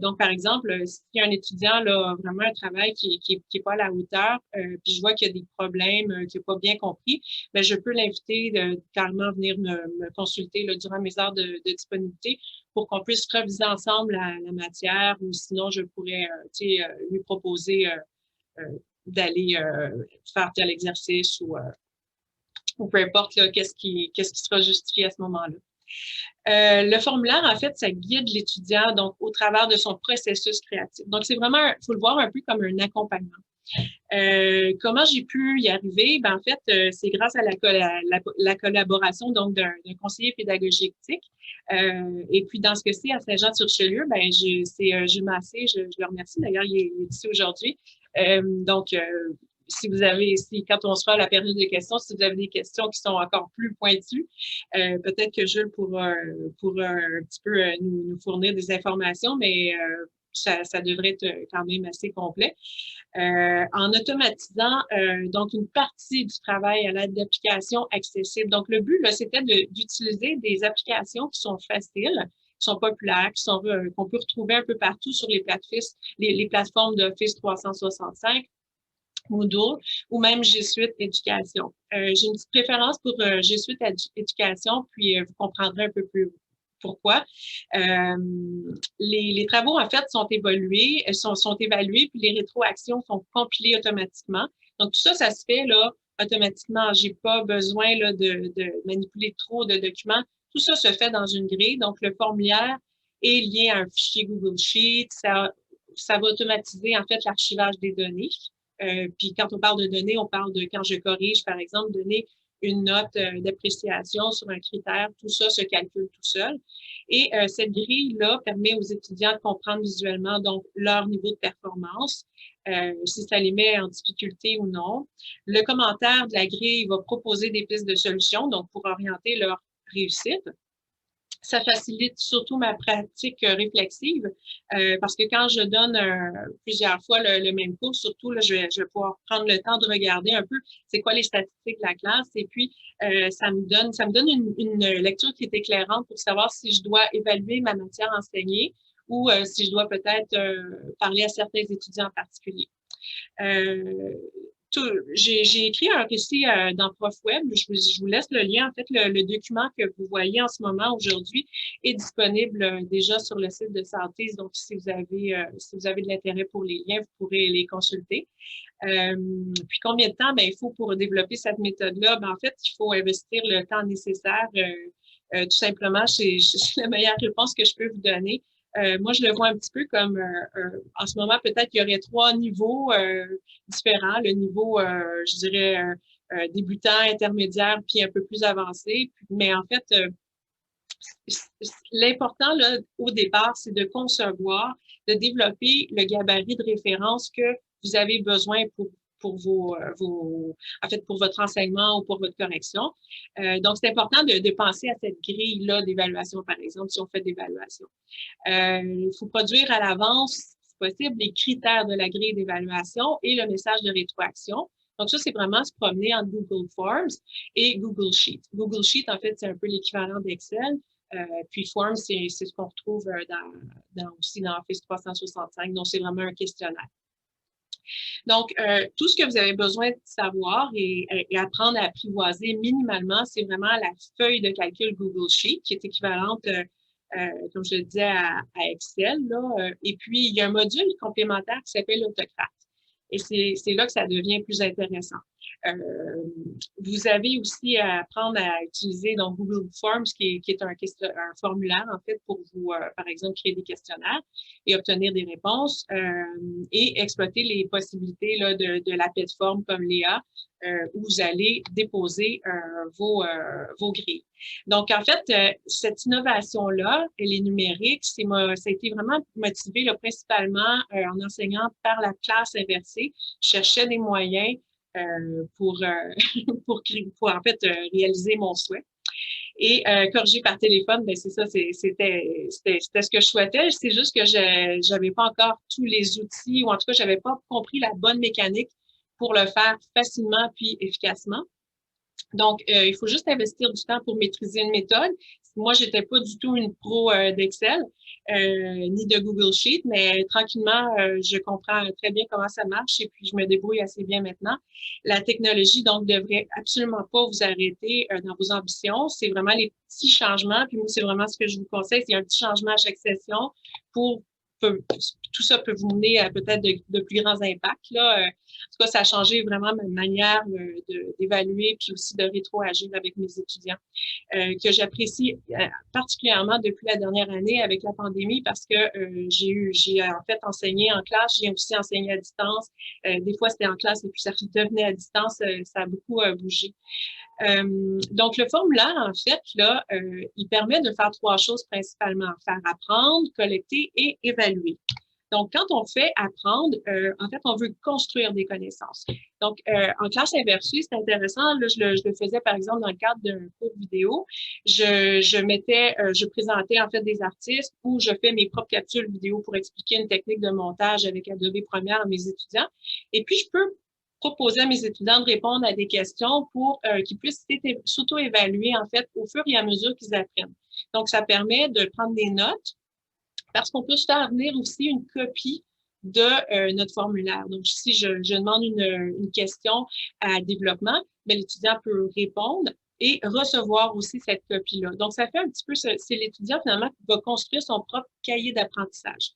Speaker 5: Donc, par exemple, s'il y a un étudiant là, vraiment un travail qui est pas à la hauteur, puis je vois qu'il y a des problèmes, qu'il n'a pas bien compris, ben, je peux l'inviter de carrément venir me consulter là, durant mes heures de disponibilité pour qu'on puisse reviser ensemble la matière ou sinon je pourrais lui proposer d'aller faire tel exercice ou peu importe qu'est-ce qui sera justifié à ce moment-là. Le formulaire, en fait, ça guide l'étudiant donc au travers de son processus créatif. Donc, c'est vraiment, il faut le voir un peu comme un accompagnement. Comment j'ai pu y arriver? Ben, en fait, c'est grâce à la collaboration donc d'un conseiller pédagogique. Et puis, dans ce cas-ci, à Saint-Jean-sur-Richelieu, ben, c'est Gilles Massé, je le remercie. D'ailleurs, il est ici aujourd'hui. Quand on sera à la période de questions, si vous avez des questions qui sont encore plus pointues, peut-être que Jules pourra un petit peu nous fournir des informations, mais ça devrait être quand même assez complet. En automatisant donc une partie du travail à l'aide d'applications accessibles. Donc, le but, là, c'était d'utiliser des applications qui sont faciles, qui sont populaires, qu'on peut retrouver un peu partout sur les plateformes d'Office 365, Moodle ou même G Suite Éducation. J'ai une petite préférence pour G Suite Éducation, puis vous comprendrez un peu plus pourquoi. Les travaux, en fait, sont évalués, puis les rétroactions sont compilées automatiquement. Donc, tout ça, ça se fait là automatiquement. J'ai pas besoin là, de manipuler trop de documents. Tout ça se fait dans une grille. Donc, le formulaire est lié à un fichier Google Sheet. Ça va automatiser, en fait, l'archivage des données. Puis quand on parle de données, on parle de quand je corrige, par exemple, donner une note d'appréciation sur un critère, tout ça se calcule tout seul. Et cette grille-là permet aux étudiants de comprendre visuellement donc leur niveau de performance, si ça les met en difficulté ou non. Le commentaire de la grille va proposer des pistes de solutions, donc pour orienter leur réussite. Ça facilite surtout ma pratique réflexive parce que quand je donne plusieurs fois le même cours, surtout, là, je vais pouvoir prendre le temps de regarder un peu c'est quoi les statistiques de la classe et puis ça me donne une lecture qui est éclairante pour savoir si je dois évaluer ma matière enseignée ou si je dois peut-être parler à certains étudiants en particulier. J'ai écrit un récit dans Prof Web. Je vous laisse le lien. En fait, le document que vous voyez en ce moment aujourd'hui est disponible déjà sur le site de Santé. Donc, si vous avez de l'intérêt pour les liens, vous pourrez les consulter. Puis, combien de temps il faut pour développer cette méthode-là? En fait, il faut investir le temps nécessaire. Tout simplement, c'est la meilleure réponse que je peux vous donner. Moi, je le vois un petit peu comme, en ce moment, peut-être qu'il y aurait 3 niveaux différents. Le niveau, je dirais, débutant, intermédiaire, puis un peu plus avancé. Mais en fait, l'important là au départ, c'est de concevoir, de développer le gabarit de référence que vous avez besoin pour votre enseignement ou pour votre correction. Donc, c'est important de penser à cette grille-là d'évaluation, par exemple, si on fait de l'évaluation. Il faut produire à l'avance, si possible, les critères de la grille d'évaluation et le message de rétroaction. Donc, ça, c'est vraiment se promener entre Google Forms et Google Sheet. Google Sheet, en fait, c'est un peu l'équivalent d'Excel. Puis Forms, c'est ce qu'on retrouve aussi dans Office 365. Donc, c'est vraiment un questionnaire. Donc, tout ce que vous avez besoin de savoir et apprendre à apprivoiser minimalement, c'est vraiment la feuille de calcul Google Sheet qui est équivalente, comme je le disais, à Excel. Là. Et puis, il y a un module complémentaire qui s'appelle Autocrate. Et c'est là que ça devient plus intéressant. Vous avez aussi à apprendre à utiliser donc Google Forms, qui est un formulaire, en fait, pour vous, par exemple, créer des questionnaires et obtenir des réponses et exploiter les possibilités là, de la plateforme comme Léa, où vous allez déposer vos grilles. Donc, en fait, cette innovation-là, elle est numérique. Ça a été vraiment motivé là, principalement en enseignant par la classe inversée. Je cherchais des moyens pour en fait réaliser mon souhait. Et corriger par téléphone, ben c'est ça, c'était ce que je souhaitais. C'est juste que j'avais pas encore tous les outils, ou en tout cas, j'avais pas compris la bonne mécanique pour le faire facilement puis efficacement. Donc, il faut juste investir du temps pour maîtriser une méthode. Moi, j'étais pas du tout une pro d'Excel, ni de Google Sheet, mais tranquillement, je comprends très bien comment ça marche et puis je me débrouille assez bien maintenant. La technologie, donc, devrait absolument pas vous arrêter dans vos ambitions. C'est vraiment les petits changements. Puis moi, c'est vraiment ce que je vous conseille. C'est un petit changement à chaque session pour tout ça peut vous mener à peut-être de plus grands impacts, là. En tout cas, ça a changé vraiment ma manière d'évaluer puis aussi de rétroagir avec mes étudiants, que j'apprécie particulièrement depuis la dernière année avec la pandémie parce que j'ai en fait enseigné en classe, j'ai aussi enseigné à distance. Des fois, c'était en classe et puis ça devenait à distance, ça a beaucoup bougé. Donc, le formulaire, en fait, là, il permet de faire 3 choses principalement. Faire apprendre, collecter et évaluer. Donc, quand on fait apprendre, en fait, on veut construire des connaissances. Donc, en classe inversée, c'est intéressant. Là, je le faisais, par exemple, dans le cadre d'un cours vidéo. Je présentais, en fait, des artistes ou je fais mes propres capsules vidéo pour expliquer une technique de montage avec Adobe Premiere à mes étudiants. Et puis, je peux proposer à mes étudiants de répondre à des questions pour qu'ils puissent s'auto-évaluer, en fait, au fur et à mesure qu'ils apprennent. Donc, ça permet de prendre des notes parce qu'on peut se faire venir aussi une copie de notre formulaire. Donc, si je demande une question à développement, bien, l'étudiant peut répondre et recevoir aussi cette copie-là. Donc, ça fait un petit peu, c'est l'étudiant finalement qui va construire son propre cahier d'apprentissage.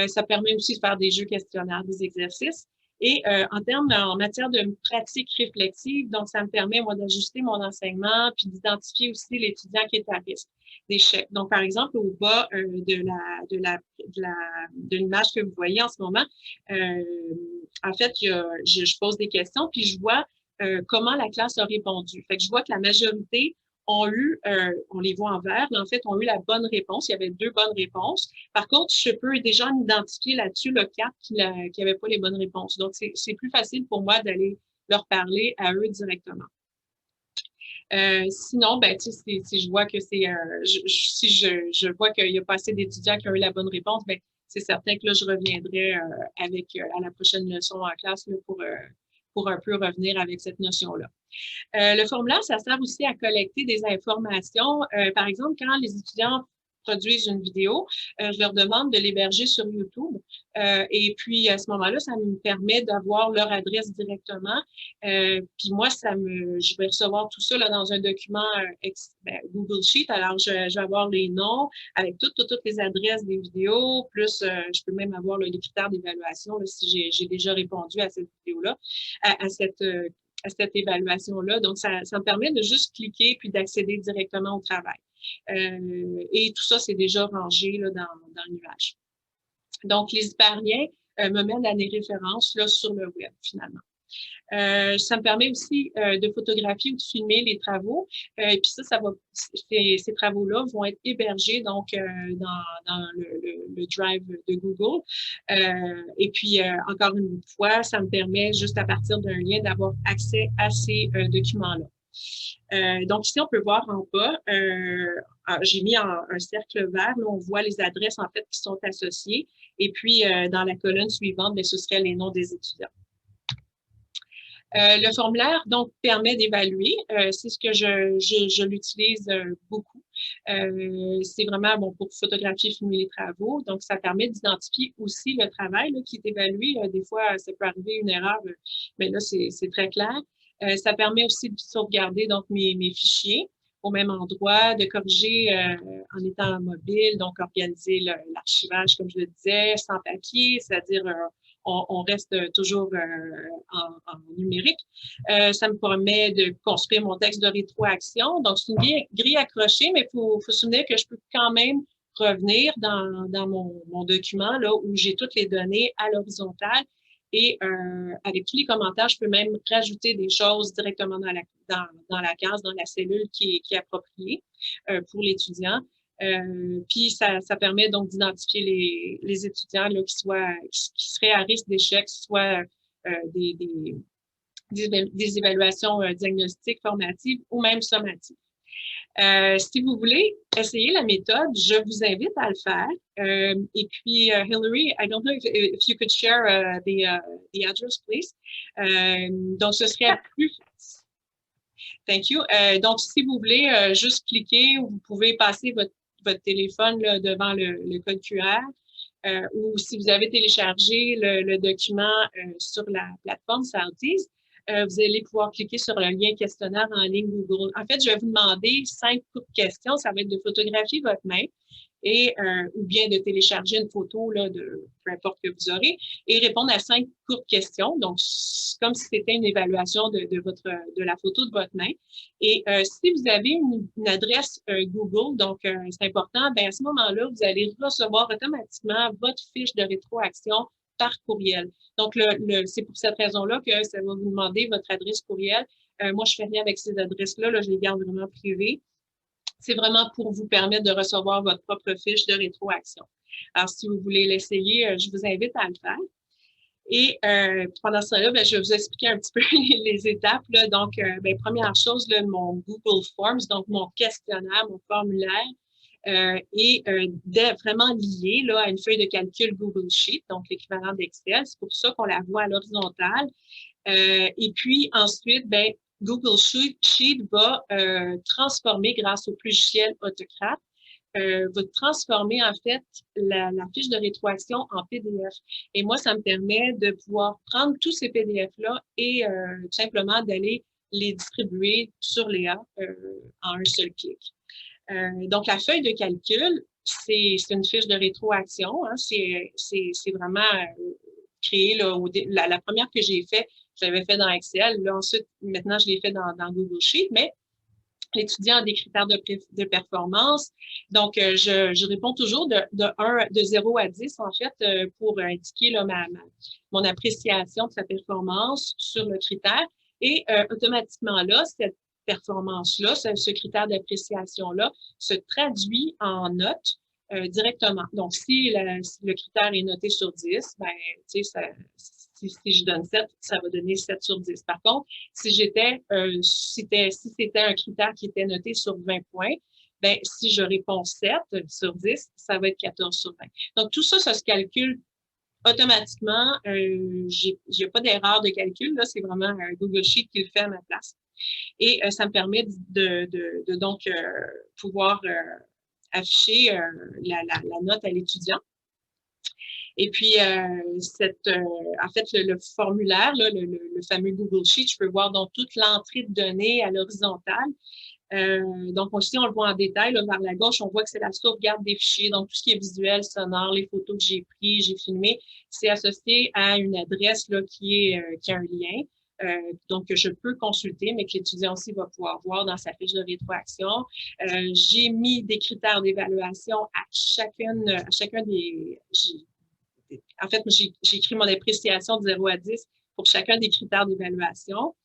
Speaker 5: Ça permet aussi de faire des jeux questionnaires, des exercices. Et en matière de pratique réflexive, donc ça me permet, moi, d'ajuster mon enseignement puis d'identifier aussi l'étudiant qui est à risque d'échec. Donc, par exemple, au bas de l'image que vous voyez en ce moment, en fait, je pose des questions puis je vois comment la classe a répondu. Fait que je vois que la majorité ont eu, on les voit en vert, mais en fait, ont eu la bonne réponse. Il y avait 2 bonnes réponses. Par contre, je peux déjà identifier là-dessus le 4 qui n'avait pas les bonnes réponses. Donc, c'est plus facile pour moi d'aller leur parler à eux directement. Sinon, ben, tu sais, si je vois que c'est, si je vois qu'il n'y a pas assez d'étudiants qui ont eu la bonne réponse, ben, c'est certain que là, je reviendrai à la prochaine leçon en classe là, pour un peu revenir avec cette notion-là. Le formulaire, ça sert aussi à collecter des informations. Par exemple, quand les étudiants produisent une vidéo, je leur demande de l'héberger sur YouTube. Et puis, à ce moment-là, ça me permet d'avoir leur adresse directement. Puis moi, je vais recevoir tout ça là, dans un document Google Sheet. Alors, je vais avoir les noms avec toutes les adresses des vidéos, plus je peux même avoir les critères d'évaluation si j'ai déjà répondu à cette vidéo-là, à cette évaluation-là. Donc, ça me permet de juste cliquer puis d'accéder directement au travail. Et tout ça, c'est déjà rangé là, dans le nuage. Donc, les hyperliens me mènent à des références là, sur le web, finalement. Ça me permet aussi de photographier ou de filmer les travaux. Et puis ces travaux-là vont être hébergés donc dans le Drive de Google. Et puis, encore une fois, ça me permet juste à partir d'un lien d'avoir accès à ces documents-là. Donc, ici, on peut voir en bas, j'ai mis un cercle vert, là, on voit les adresses en fait qui sont associées. Et puis, dans la colonne suivante, bien, ce seraient les noms des étudiants. Le formulaire, donc, permet d'évaluer. C'est ce que je l'utilise beaucoup. C'est vraiment bon pour photographier, filmer les travaux. Donc, ça permet d'identifier aussi le travail là, qui est évalué. Des fois, ça peut arriver une erreur, mais là, c'est très clair. Ça permet aussi de sauvegarder donc mes fichiers au même endroit, de corriger en étant mobile, donc organiser l'archivage, comme je le disais, sans papier, c'est-à-dire on reste toujours en numérique. Ça me permet de construire mon texte de rétroaction. Donc, c'est une grille accrochée, mais il faut se souvenir que je peux quand même revenir dans mon document là, où j'ai toutes les données à l'horizontale. Et avec tous les commentaires, je peux même rajouter des choses directement dans la case, dans la cellule qui est appropriée pour l'étudiant. Puis, ça permet donc d'identifier les étudiants là, qui seraient à risque d'échec, soit des évaluations diagnostiques, formatives ou même sommatives. Si vous voulez essayer la méthode, je vous invite à le faire. Et puis, Hillary, I don't know if you could share the address, please. Donc, ce serait plus... Thank you. Donc, si vous voulez juste cliquer, vous pouvez passer votre téléphone là, devant le code QR. Ou si vous avez téléchargé le document sur la plateforme Salties, vous allez pouvoir cliquer sur le lien questionnaire en ligne Google. En fait, je vais vous demander 5 courtes questions. Ça va être de photographier votre main ou bien de télécharger une photo là, de peu importe que vous aurez et répondre à 5 courtes questions. Donc, comme si c'était une évaluation de la photo de votre main. Et si vous avez une adresse Google, donc c'est important, bien à ce moment-là, vous allez recevoir automatiquement votre fiche de rétroaction par courriel. Donc, c'est pour cette raison-là que ça va vous demander votre adresse courriel. Moi, je fais rien avec ces adresses-là, là, je les garde vraiment privées. C'est vraiment pour vous permettre de recevoir votre propre fiche de rétroaction. Alors, si vous voulez l'essayer, je vous invite à le faire. Et pendant ce temps-là, je vais vous expliquer un petit peu les étapes. Là. Donc, première chose, là, mon Google Forms, donc mon questionnaire, mon formulaire, est vraiment lié là, à une feuille de calcul Google Sheet, donc l'équivalent d'Excel. C'est pour ça qu'on la voit à l'horizontale. Et puis ensuite, Google Sheet va transformer grâce au logiciel Autocrat, va transformer en fait la fiche de rétroaction en PDF. Et moi, ça me permet de pouvoir prendre tous ces PDF-là et tout simplement d'aller les distribuer sur Léa en un seul clic. Donc, la feuille de calcul, c'est une fiche de rétroaction. Hein, c'est vraiment créé, là, la première que j'ai faite, je l'avais fait dans Excel. Là, ensuite, maintenant, je l'ai fait dans Google Sheet, mais l'étudiant a des critères de performance. Donc, je réponds toujours de 0 à 10, en fait, pour indiquer là, mon appréciation de sa performance sur le critère. Et automatiquement, là, cette performance-là, ce critère d'appréciation-là, se traduit en notes directement. Donc, si le critère est noté sur 10, ben, tu sais, si je donne 7, ça va donner 7 sur 10. Par contre, si c'était un critère qui était noté sur 20 points, ben, si je réponds 7 sur 10, ça va être 14 sur 20. Donc, tout ça, ça se calcule automatiquement. Il n'y a pas d'erreur de calcul. Là, c'est vraiment Google Sheet qui le fait à ma place. Et ça me permet de donc pouvoir afficher la note à l'étudiant. Et puis, en fait, le formulaire, là, le fameux Google Sheet, je peux voir donc toute l'entrée de données à l'horizontale. Donc, ici, on le voit en détail. Là, vers la gauche, on voit que c'est la sauvegarde des fichiers. Donc, tout ce qui est visuel, sonore, les photos que j'ai prises, j'ai filmées, c'est associé à une adresse là, qui a un lien. Donc, que je peux consulter, mais que l'étudiant aussi va pouvoir voir dans sa fiche de rétroaction. J'ai mis des critères d'évaluation à chacun des... En fait, j'ai écrit mon appréciation de 0 à 10 pour chacun des critères d'évaluation.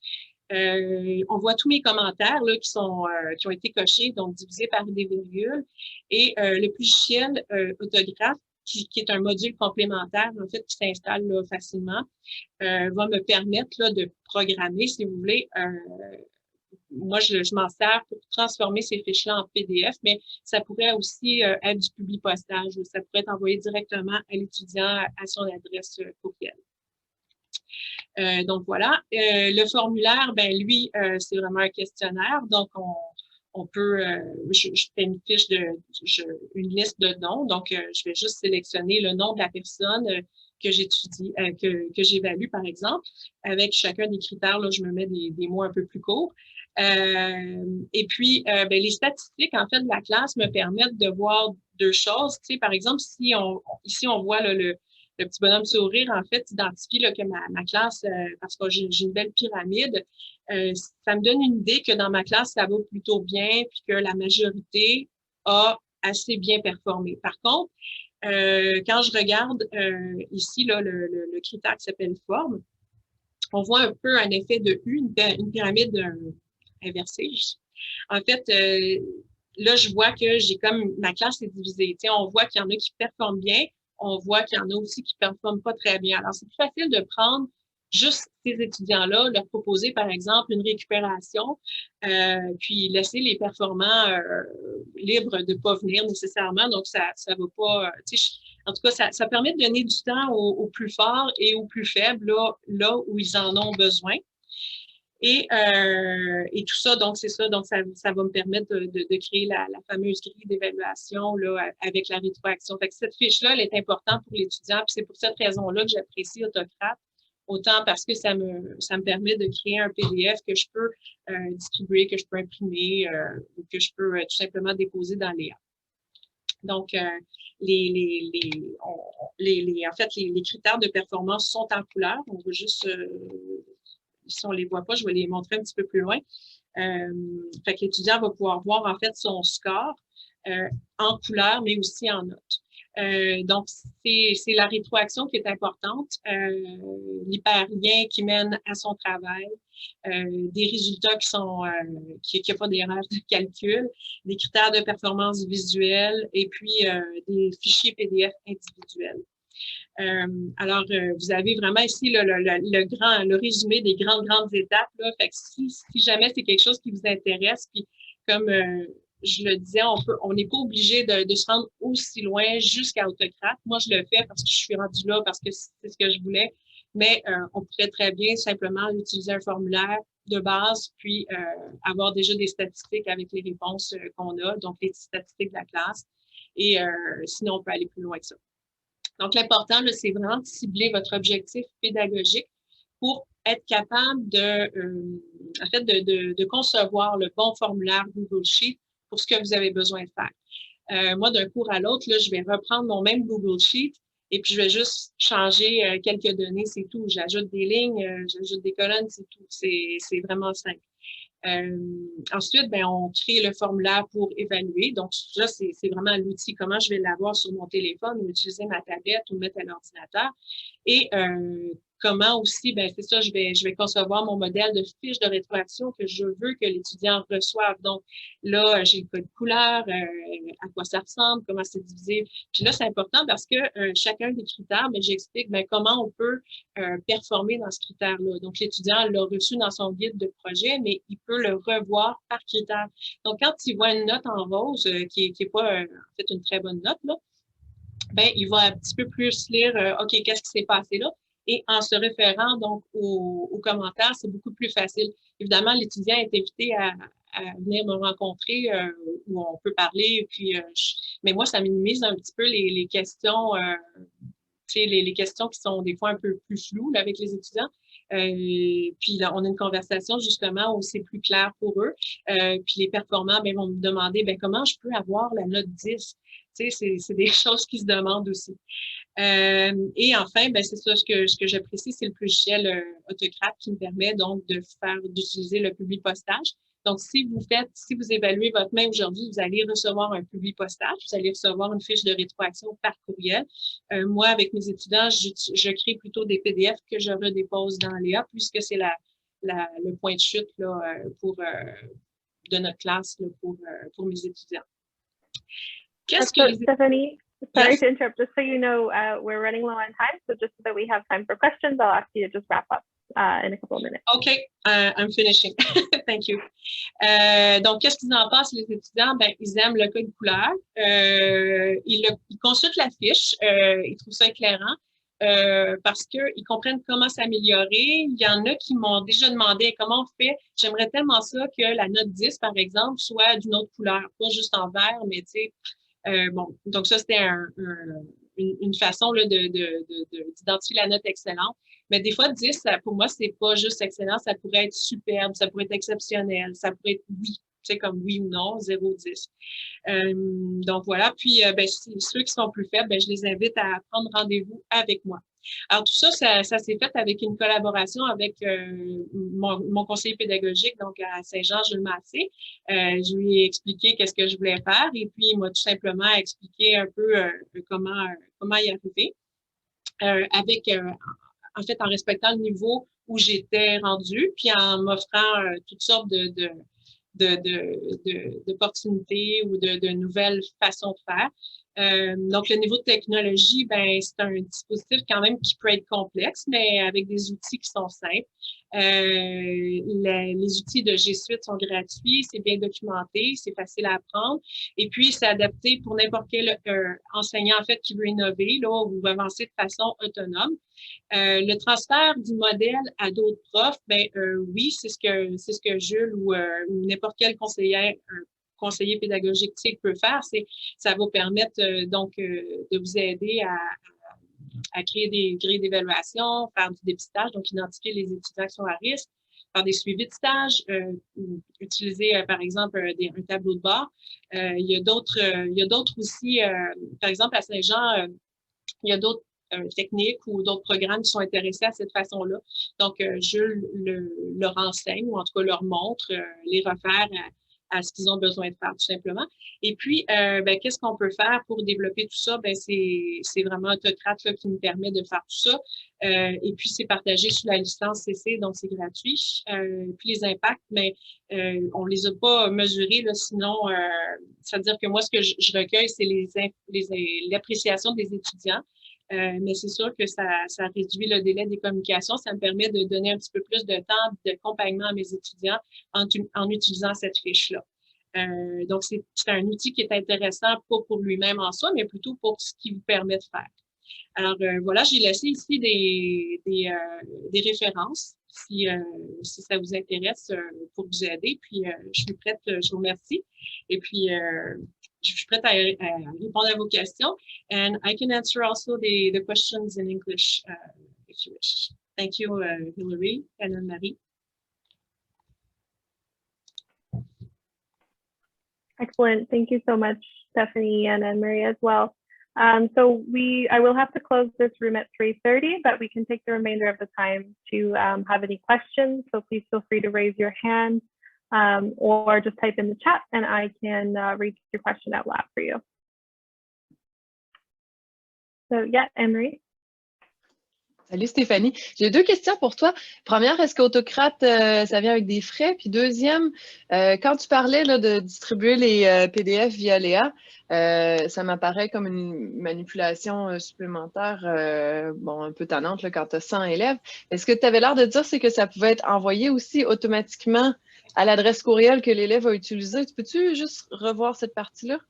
Speaker 5: On voit tous mes commentaires là, qui ont été cochés, donc divisés par des virgules. Et le logiciel Autographe, qui est un module complémentaire, en fait, qui s'installe là, facilement, va me permettre là, de programmer, si vous voulez, moi, je m'en sers pour transformer ces fiches-là en PDF, mais ça pourrait aussi être du publipostage ou ça pourrait être envoyé directement à l'étudiant à son adresse courriel. Donc, voilà. Le formulaire, ben lui, c'est vraiment un questionnaire. Donc, on peut, je fais une fiche une liste de noms. Donc, je vais juste sélectionner le nom de la personne que j'étudie, que j'évalue, par exemple. Avec chacun des critères, là, je me mets des mots un peu plus courts. Et puis, les statistiques, en fait, de la classe me permettent de voir deux choses. Tu sais, par exemple, ici, on voit là, le petit bonhomme sourire, en fait, identifie là, que ma classe, parce que j'ai une belle pyramide, ça me donne une idée que dans ma classe, ça va plutôt bien, puis que la majorité a assez bien performé. Par contre, quand je regarde ici, là, le critère qui s'appelle forme, on voit un peu un effet de U, une pyramide inversée. En fait, là, je vois que j'ai comme ma classe est divisée. Tu sais, on voit qu'il y en a qui performent bien, on voit qu'il y en a aussi qui ne performent pas très bien. Alors, c'est plus facile de prendre juste ces étudiants-là, leur proposer, par exemple, une récupération, puis laisser les performants libres de ne pas venir nécessairement. Donc, ça va pas... en tout cas, ça permet de donner du temps aux plus forts et aux plus faibles, là où ils en ont besoin. Et tout ça, donc c'est ça. Donc, ça va me permettre de créer la fameuse grille d'évaluation là, avec la rétroaction. Fait que cette fiche-là, elle est importante pour l'étudiant. Puis c'est pour cette raison-là que j'apprécie Autocrat, autant parce que ça me permet de créer un PDF que je peux distribuer, que je peux imprimer ou que je peux tout simplement déposer dans Léa. Donc, en fait, les critères de performance sont en couleur. On veut juste, si on ne les voit pas, je vais les montrer un petit peu plus loin. Fait que l'étudiant va pouvoir voir en fait son score en couleur, mais aussi en notes. Donc, c'est la rétroaction qui est importante, l'hyperlien qui mène à son travail, des résultats qui sont, qu'il n'y a pas d'erreur de calcul, des critères de performance visuelle et puis des fichiers PDF individuels. Alors, vous avez vraiment ici le résumé des grandes étapes. Là. Fait que si jamais c'est quelque chose qui vous intéresse, puis comme je le disais, on n'est pas obligé de se rendre aussi loin jusqu'à autocrate. Moi, je le fais parce que je suis rendue là, parce que c'est ce que je voulais. Mais on pourrait très bien simplement utiliser un formulaire de base, puis avoir déjà des statistiques avec les réponses qu'on a, donc les statistiques de la classe. Et sinon, on peut aller plus loin que ça. Donc, l'important, c'est vraiment de cibler votre objectif pédagogique pour être capable de concevoir le bon formulaire Google Sheet pour ce que vous avez besoin de faire. Moi, d'un cours à l'autre, je vais reprendre mon même Google Sheet et puis je vais juste changer quelques données, c'est tout. J'ajoute des lignes, j'ajoute des colonnes, c'est tout. C'est vraiment simple. Ensuite, on crée le formulaire pour évaluer. Donc, là, c'est vraiment l'outil. Comment je vais l'avoir sur mon téléphone ou utiliser ma tablette ou mettre à l'ordinateur. Et comment aussi, c'est ça, je vais concevoir mon modèle de fiche de rétroaction que je veux que l'étudiant reçoive. Donc, là, j'ai le code couleur, à quoi ça ressemble, comment c'est divisé. Puis là, c'est important parce que chacun des critères, j'explique comment on peut performer dans ce critère-là. Donc, l'étudiant l'a reçu dans son guide de projet, mais il peut le revoir par critère. Donc, quand il voit une note en rose, qui est pas en fait une très bonne note, là, il va un petit peu plus lire, OK, qu'est-ce qui s'est passé là? Et en se référant donc aux commentaires, c'est beaucoup plus facile. Évidemment, l'étudiant est invité à venir me rencontrer où on peut parler. Puis, mais moi, ça minimise un petit peu les questions, les questions qui sont des fois un peu plus floues là, avec les étudiants. Puis là, on a une conversation justement où c'est plus clair pour eux. Puis les performants vont me demander comment je peux avoir la note 10. C'est des choses qui se demandent aussi. Et enfin, c'est ça ce que j'apprécie, c'est le logiciel autocrate qui me permet donc d'utiliser le publipostage. Donc, si vous évaluez votre main aujourd'hui, vous allez recevoir un publipostage, vous allez recevoir une fiche de rétroaction par courriel. Moi, avec mes étudiants, je crée plutôt des PDF que je redépose dans l'EA, puisque c'est le point de chute là, de notre classe là, pour mes étudiants.
Speaker 1: Stephanie, sorry
Speaker 5: Yes.
Speaker 1: to interrupt. Just so you know, we're running low on time. So just so that we have time for questions, I'll ask you to just wrap up in a couple of minutes.
Speaker 5: OK, I'm finishing. Thank you. Donc, qu'est-ce qu'ils en pensent, les étudiants? Ils aiment le code couleur. Ils consultent la fiche. Ils trouvent ça éclairant parce qu'ils comprennent comment s'améliorer. Il y en a qui m'ont déjà demandé comment on fait. J'aimerais tellement ça que la note 10, par exemple, soit d'une autre couleur, pas juste en vert, mais tu sais, donc ça, c'était une façon là, d'identifier la note excellente. Mais des fois, 10, pour moi, c'est pas juste excellent, ça pourrait être superbe, ça pourrait être exceptionnel, ça pourrait être oui, c'est comme oui ou non, 0, 10. Donc voilà, puis ceux qui sont plus faibles, je les invite à prendre rendez-vous avec moi. Alors tout ça, ça s'est fait avec une collaboration avec mon conseiller pédagogique, donc à Saint-Jean-sur-Richelieu. Je lui ai expliqué qu'est-ce que je voulais faire et puis il m'a tout simplement expliqué un peu comment y arriver. En fait, en respectant le niveau où j'étais rendue, puis en m'offrant toutes sortes d'opportunités ou de nouvelles façons de faire. Donc, le niveau de technologie, c'est un dispositif quand même qui peut être complexe, mais avec des outils qui sont simples. Les outils de G Suite sont gratuits, c'est bien documenté, c'est facile à apprendre. Et puis, c'est adapté pour n'importe quel enseignant, en fait, qui veut innover là, ou avancer de façon autonome. Le transfert du modèle à d'autres profs, oui, c'est ce que Jules ou n'importe quel conseiller pédagogique peut faire, ça va permettre donc de vous aider créer des grilles d'évaluation, faire du dépistage, donc identifier les étudiants qui sont à risque, faire des suivis de stage, utiliser, par exemple, un tableau de bord. Il y a d'autres aussi, par exemple, à Saint-Jean, il y a d'autres techniques ou d'autres programmes qui sont intéressés à cette façon-là. Donc, je leur enseigne ou en tout cas leur montre, les refaire à ce qu'ils ont besoin de faire, tout simplement. Et puis, qu'est-ce qu'on peut faire pour développer tout ça? C'est vraiment Autocrat là, qui nous permet de faire tout ça. Et puis, c'est partagé sur la licence CC, donc c'est gratuit. Puis les impacts, mais on les a pas mesurés, là, sinon, c'est-à-dire que moi, ce que je recueille, c'est l'appréciation des étudiants. Mais c'est sûr que ça réduit le délai des communications. Ça me permet de donner un petit peu plus de temps d'accompagnement à mes étudiants en utilisant cette fiche-là. Donc, c'est un outil qui est intéressant, pas pour lui-même en soi, mais plutôt pour ce qu'il vous permet de faire. Alors, voilà, j'ai laissé ici des références si ça vous intéresse pour vous aider. Puis, je suis prête, je vous remercie. Et puis, je suis prête à répondre à vos questions. And I can answer also the questions in English if you wish. Thank you, Hilary and Anne-Marie.
Speaker 1: Excellent. Thank you so much, Stephanie and Anne-Marie as well. So I will have to close this room at 3:30, but we can take the remainder of the time to have any questions. So please feel free to raise your hand or just type in the chat and I can read your question out loud for you. So yeah, Anne-Marie.
Speaker 2: Salut Stéphanie. J'ai deux questions pour toi. Première, est-ce qu'Autocrat, ça vient avec des frais? Puis deuxième, quand tu parlais là, de distribuer les PDF via Léa, ça m'apparaît comme une manipulation supplémentaire, bon, un peu tannante là, quand tu as 100 élèves. Est-ce que tu avais l'air de dire c'est que ça pouvait être envoyé aussi automatiquement à l'adresse courriel que l'élève a utilisée? Peux-tu juste revoir cette partie-là?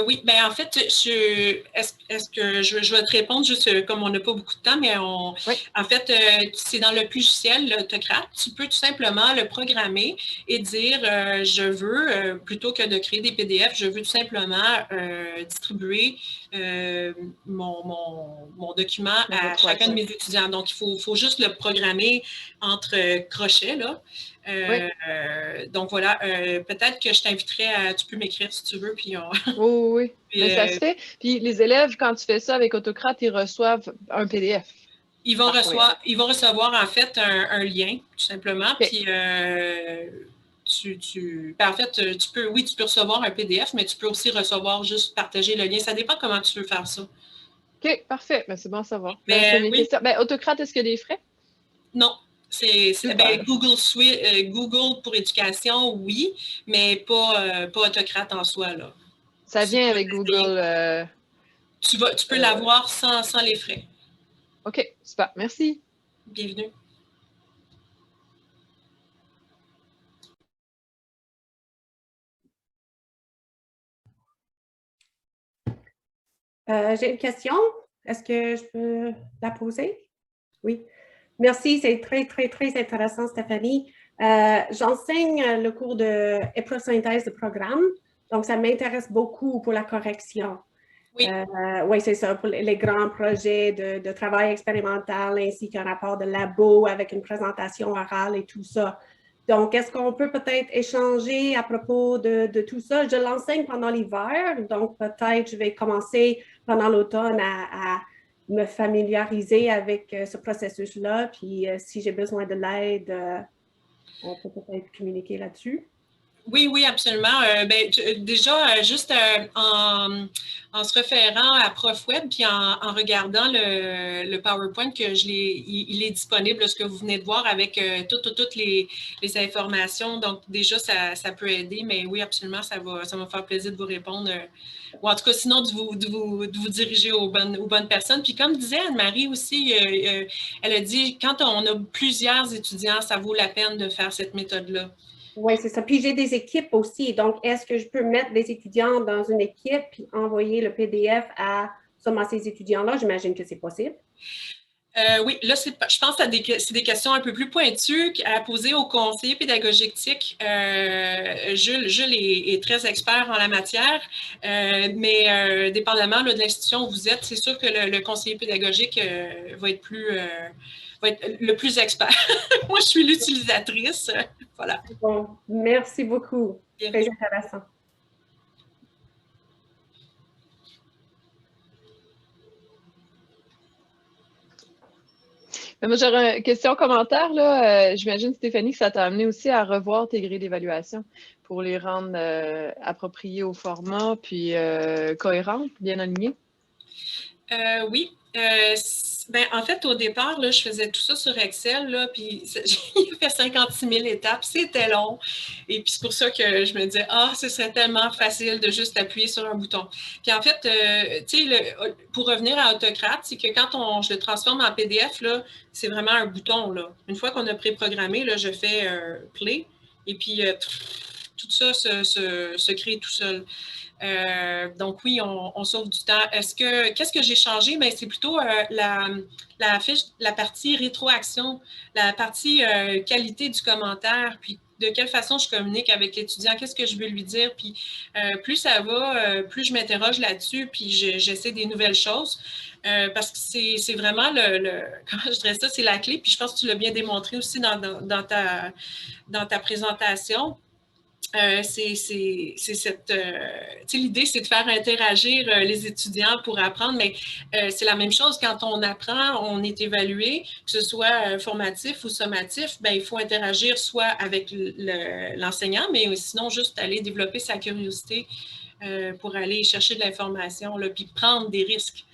Speaker 5: Oui, en fait, est-ce que je vais te répondre juste comme on n'a pas beaucoup de temps, mais
Speaker 2: oui.
Speaker 5: En fait, c'est dans le logiciel, l'Autocrat. Tu peux tout simplement le programmer et dire je veux, plutôt que de créer des PDF, je veux tout simplement distribuer mon document à chacun de mes étudiants. Donc, il faut juste le programmer entre crochets, là.
Speaker 2: Oui.
Speaker 5: Donc voilà, peut-être que je t'inviterai tu peux m'écrire si tu veux, puis on...
Speaker 2: Oui. Mais ça se fait. Puis les élèves, quand tu fais ça avec Autocrat, ils reçoivent un PDF.
Speaker 5: Ils vont recevoir en fait un lien, tout simplement.
Speaker 2: Okay.
Speaker 5: Puis en fait, tu peux recevoir un PDF, mais tu peux aussi recevoir juste partager le lien. Ça dépend comment tu veux faire ça.
Speaker 2: OK, parfait. C'est bon à savoir.
Speaker 5: Oui.
Speaker 2: Autocrat, est-ce qu'il y a des frais?
Speaker 5: Non. Google pour éducation, oui, mais pas Autocrat en soi, là.
Speaker 2: Ça vient avec Google.
Speaker 5: Tu peux l'avoir sans les frais.
Speaker 2: OK, super. Merci.
Speaker 5: Bienvenue.
Speaker 4: J'ai une question. Est-ce que je peux la poser? Oui. Merci, c'est très, très, très intéressant, Stéphanie. J'enseigne le cours de synthèse de programme, donc ça m'intéresse beaucoup pour la correction.
Speaker 5: Oui,
Speaker 4: oui, c'est ça, pour les grands projets de travail expérimental ainsi qu'un rapport de labo avec une présentation orale et tout ça. Donc, est-ce qu'on peut peut-être échanger à propos de tout ça? Je l'enseigne pendant l'hiver, donc peut-être je vais commencer pendant l'automne à me familiariser avec ce processus-là. Puis, si j'ai besoin de l'aide, on peut peut-être communiquer là-dessus.
Speaker 5: Oui, absolument. Déjà, juste en se référant à ProfWeb, puis en regardant le PowerPoint que il est disponible, ce que vous venez de voir avec toutes les informations. Donc, déjà, ça peut aider, mais oui, absolument, ça va me faire plaisir de vous répondre. Ou en tout cas, sinon, de vous diriger aux bonnes personnes. Puis comme disait Anne-Marie aussi, elle a dit, quand on a plusieurs étudiants, ça vaut la peine de faire cette méthode-là.
Speaker 4: Oui, c'est ça. Puis j'ai des équipes aussi. Donc, est-ce que je peux mettre des étudiants dans une équipe puis envoyer le PDF à seulement ces étudiants-là? J'imagine que c'est possible.
Speaker 5: Oui, là, je pense que c'est des questions un peu plus pointues à poser au conseiller pédagogique. Jules est très expert en la matière, mais dépendamment là, de l'institution où vous êtes, c'est sûr que le conseiller pédagogique va être le plus expert. Moi, je suis l'utilisatrice. Voilà.
Speaker 4: Bon, merci beaucoup.
Speaker 5: Bienvenue.
Speaker 4: Très intéressant.
Speaker 2: Moi, j'aurais une question commentaire, là. J'imagine, Stéphanie, que ça t'a amené aussi à revoir tes grilles d'évaluation pour les rendre appropriées au format, puis cohérentes, bien alignées.
Speaker 5: Oui. En fait, au départ, là, je faisais tout ça sur Excel, là, puis j'ai fait 56 000 étapes, c'était long. Et puis c'est pour ça que je me disais, ce serait tellement facile de juste appuyer sur un bouton. Puis en fait, tu sais, pour revenir à Autocrate, c'est que quand je le transforme en PDF, là, c'est vraiment un bouton, là. Une fois qu'on a préprogrammé, là, je fais play, et puis tout ça se crée tout seul. Donc oui, on sauve du temps. Qu'est-ce que j'ai changé? C'est plutôt la partie rétroaction, la partie qualité du commentaire, puis de quelle façon je communique avec l'étudiant, qu'est-ce que je veux lui dire. Puis plus ça va, plus je m'interroge là-dessus, puis j'essaie des nouvelles choses. Parce que c'est vraiment comment je dirais ça, c'est la clé. Puis je pense que tu l'as bien démontré aussi dans ta présentation. L'idée, c'est de faire interagir les étudiants pour apprendre, mais c'est la même chose quand on apprend, on est évalué, que ce soit formatif ou sommatif, il faut interagir soit avec l'enseignant, mais sinon juste aller développer sa curiosité pour aller chercher de l'information, puis prendre des risques.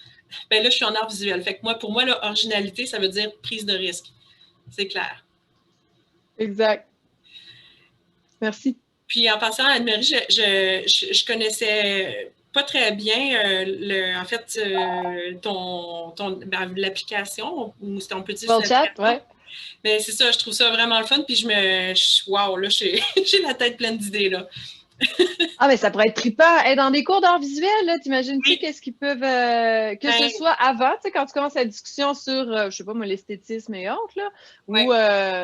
Speaker 5: Là, je suis en art visuel. Fait que pour moi, originalité, ça veut dire prise de risque. C'est clair.
Speaker 2: Exact. Merci.
Speaker 5: Puis en passant, Anne-Marie, je connaissais pas très bien l'application, ou on peut dire
Speaker 2: Worldchat, ouais.
Speaker 5: Mais c'est ça, je trouve ça vraiment le fun. Puis wow, là, j'ai la tête pleine d'idées, là.
Speaker 2: Mais ça pourrait être trippant. Dans des cours d'art visuel, là, t'imagines-tu
Speaker 5: Oui.
Speaker 2: qu'est-ce qu'ils peuvent... ce soit avant, tu sais, quand tu commences la discussion sur, je sais pas moi, l'esthétisme et autres, là, ou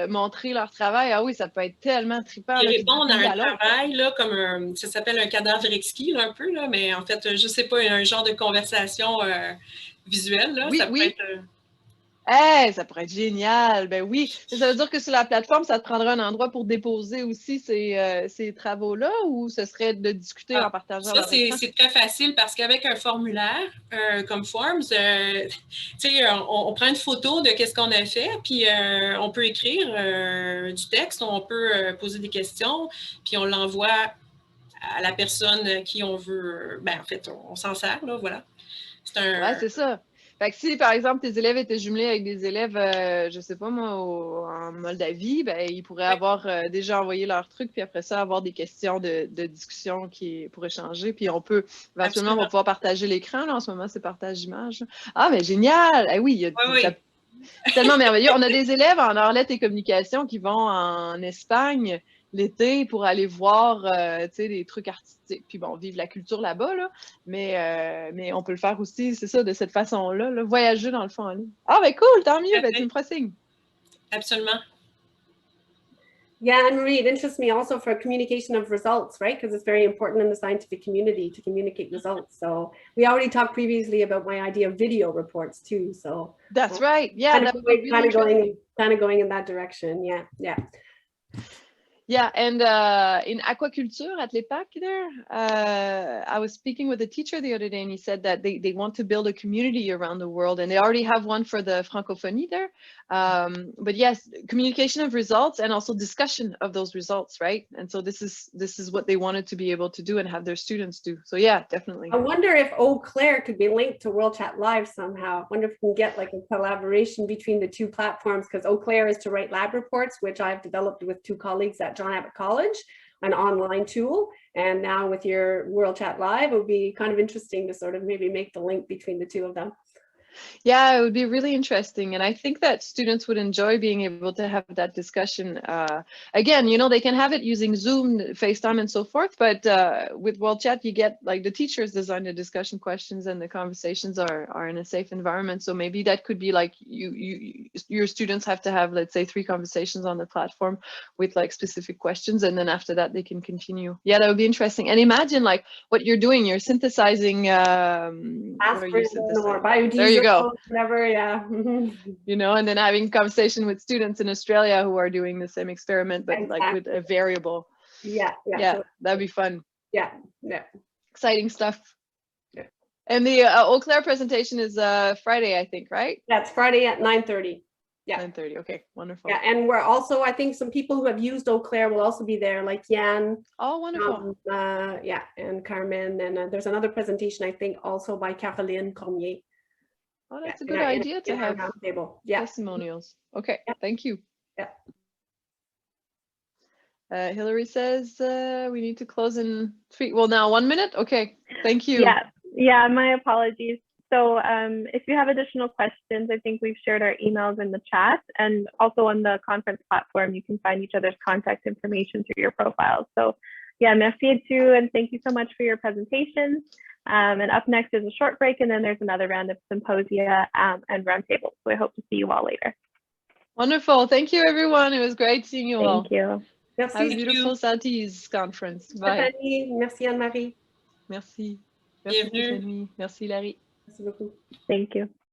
Speaker 2: montrer leur travail. Ah oui, ça peut être tellement trippant.
Speaker 5: Ils répondent à un travail, là, comme ça s'appelle un cadavre exquis, là, un peu, là, mais en fait, je sais pas, un genre de conversation visuelle, là.
Speaker 2: Oui,
Speaker 5: ça peut être...
Speaker 2: ça pourrait être génial. Ben oui. Ça veut dire que sur la plateforme, ça te prendra un endroit pour déposer aussi ces travaux-là, ou ce serait de discuter en partageant leur écran?
Speaker 5: C'est très facile parce qu'avec un formulaire comme Forms, on prend une photo de qu'est-ce qu'on a fait, puis on peut écrire du texte, on peut poser des questions, puis on l'envoie à la personne qui on veut. En fait, on s'en sert, là, voilà.
Speaker 2: Ouais, c'est ça. Fait que si, par exemple, tes élèves étaient jumelés avec des élèves, je sais pas moi, en Moldavie, ils pourraient avoir déjà envoyé leur truc, puis après ça, avoir des questions de discussion pour échanger. Puis on peut, éventuellement, on va pouvoir partager l'écran. Là, en ce moment, c'est partage d'image. Mais génial! Oui, c'est tellement merveilleux. On a des élèves en arlette et communication qui vont en Espagne l'été pour aller voir des trucs artistiques, puis vivre la culture là-bas, là. Mais on peut le faire aussi, c'est ça, de cette façon-là, là, voyager dans le fond en ligne. Cool, tant mieux, tu me feras signe.
Speaker 5: Absolument.
Speaker 4: Yeah, Anne-Marie, it interests me also for communication of results, right? Because it's very important in the scientific community to communicate results. So we already talked previously about my idea of video reports too. So
Speaker 2: that's right. Yeah,
Speaker 4: kind of going in that direction. Yeah.
Speaker 2: Yeah, and in aquaculture at l'EPAC there, I was speaking with a teacher the other day, and he said that they want to build a community around the world, and they already have one for the francophonie there. But yes, communication of results and also discussion of those results, right? And so this is what they wanted to be able to do and have their students do. So yeah, definitely.
Speaker 4: I wonder if Eau Claire could be linked to Worldchat.live somehow. I wonder if we can get like a collaboration between the two platforms, because Eau Claire is to write lab reports, which I've developed with two colleagues at John Abbott College, an online tool. And now with your Worldchat.live, it would be kind of interesting to sort of maybe make the link between the two of them.
Speaker 2: Yeah, it would be really interesting. And I think that students would enjoy being able to have that discussion. Again, you know, they can have it using Zoom, FaceTime, and so forth. But with Worldchat, you get like the teachers design the discussion questions and the conversations are in a safe environment. So maybe that could be like your students have to have, let's say, 3 conversations on the platform with like specific questions. And then after that, they can continue. Yeah, that would be interesting. And imagine like what you're doing. You're synthesizing. There you go.
Speaker 4: Whatever, yeah.
Speaker 2: You know, and then having conversation with students in Australia who are doing the same experiment, but
Speaker 4: Exactly.
Speaker 2: like with a variable.
Speaker 4: Yeah.
Speaker 2: Yeah, that'd be fun.
Speaker 4: Yeah.
Speaker 2: Exciting stuff.
Speaker 4: Yeah.
Speaker 2: And the Eau Claire presentation is Friday, I think, right?
Speaker 4: That's Friday at 9:30. Yeah.
Speaker 2: 9:30. Okay, wonderful.
Speaker 4: Yeah, and we're also, I think some people who have used Eau Claire will also be there, like Yan.
Speaker 2: Oh, wonderful.
Speaker 4: Yeah, and Carmen, and there's another presentation, I think, also by Caroline Cormier.
Speaker 2: Oh, that's a good idea to have
Speaker 4: yeah.
Speaker 2: testimonials. Okay, thank you.
Speaker 4: Yeah.
Speaker 2: Hillary says we need to close in 3. Well, now 1 minute. Okay, thank you.
Speaker 1: Yeah, my apologies. So if you have additional questions, I think we've shared our emails in the chat, and also on the conference platform, you can find each other's contact information through your profiles. So yeah, merci à tous, and thank you so much for your presentations. And up next is a short break, and then there's another round of symposia and roundtables. So I hope to see you all later.
Speaker 2: Wonderful. Thank you, everyone. It was great seeing you all.
Speaker 1: Thank you.
Speaker 4: Merci.
Speaker 2: Have a beautiful Southeast conference. Bye.
Speaker 4: Stéphanie, merci Anne-Marie.
Speaker 2: Merci. Merci
Speaker 5: Bienvenue.
Speaker 2: Stéphanie. Merci Larry.
Speaker 4: Merci beaucoup.
Speaker 1: Thank you.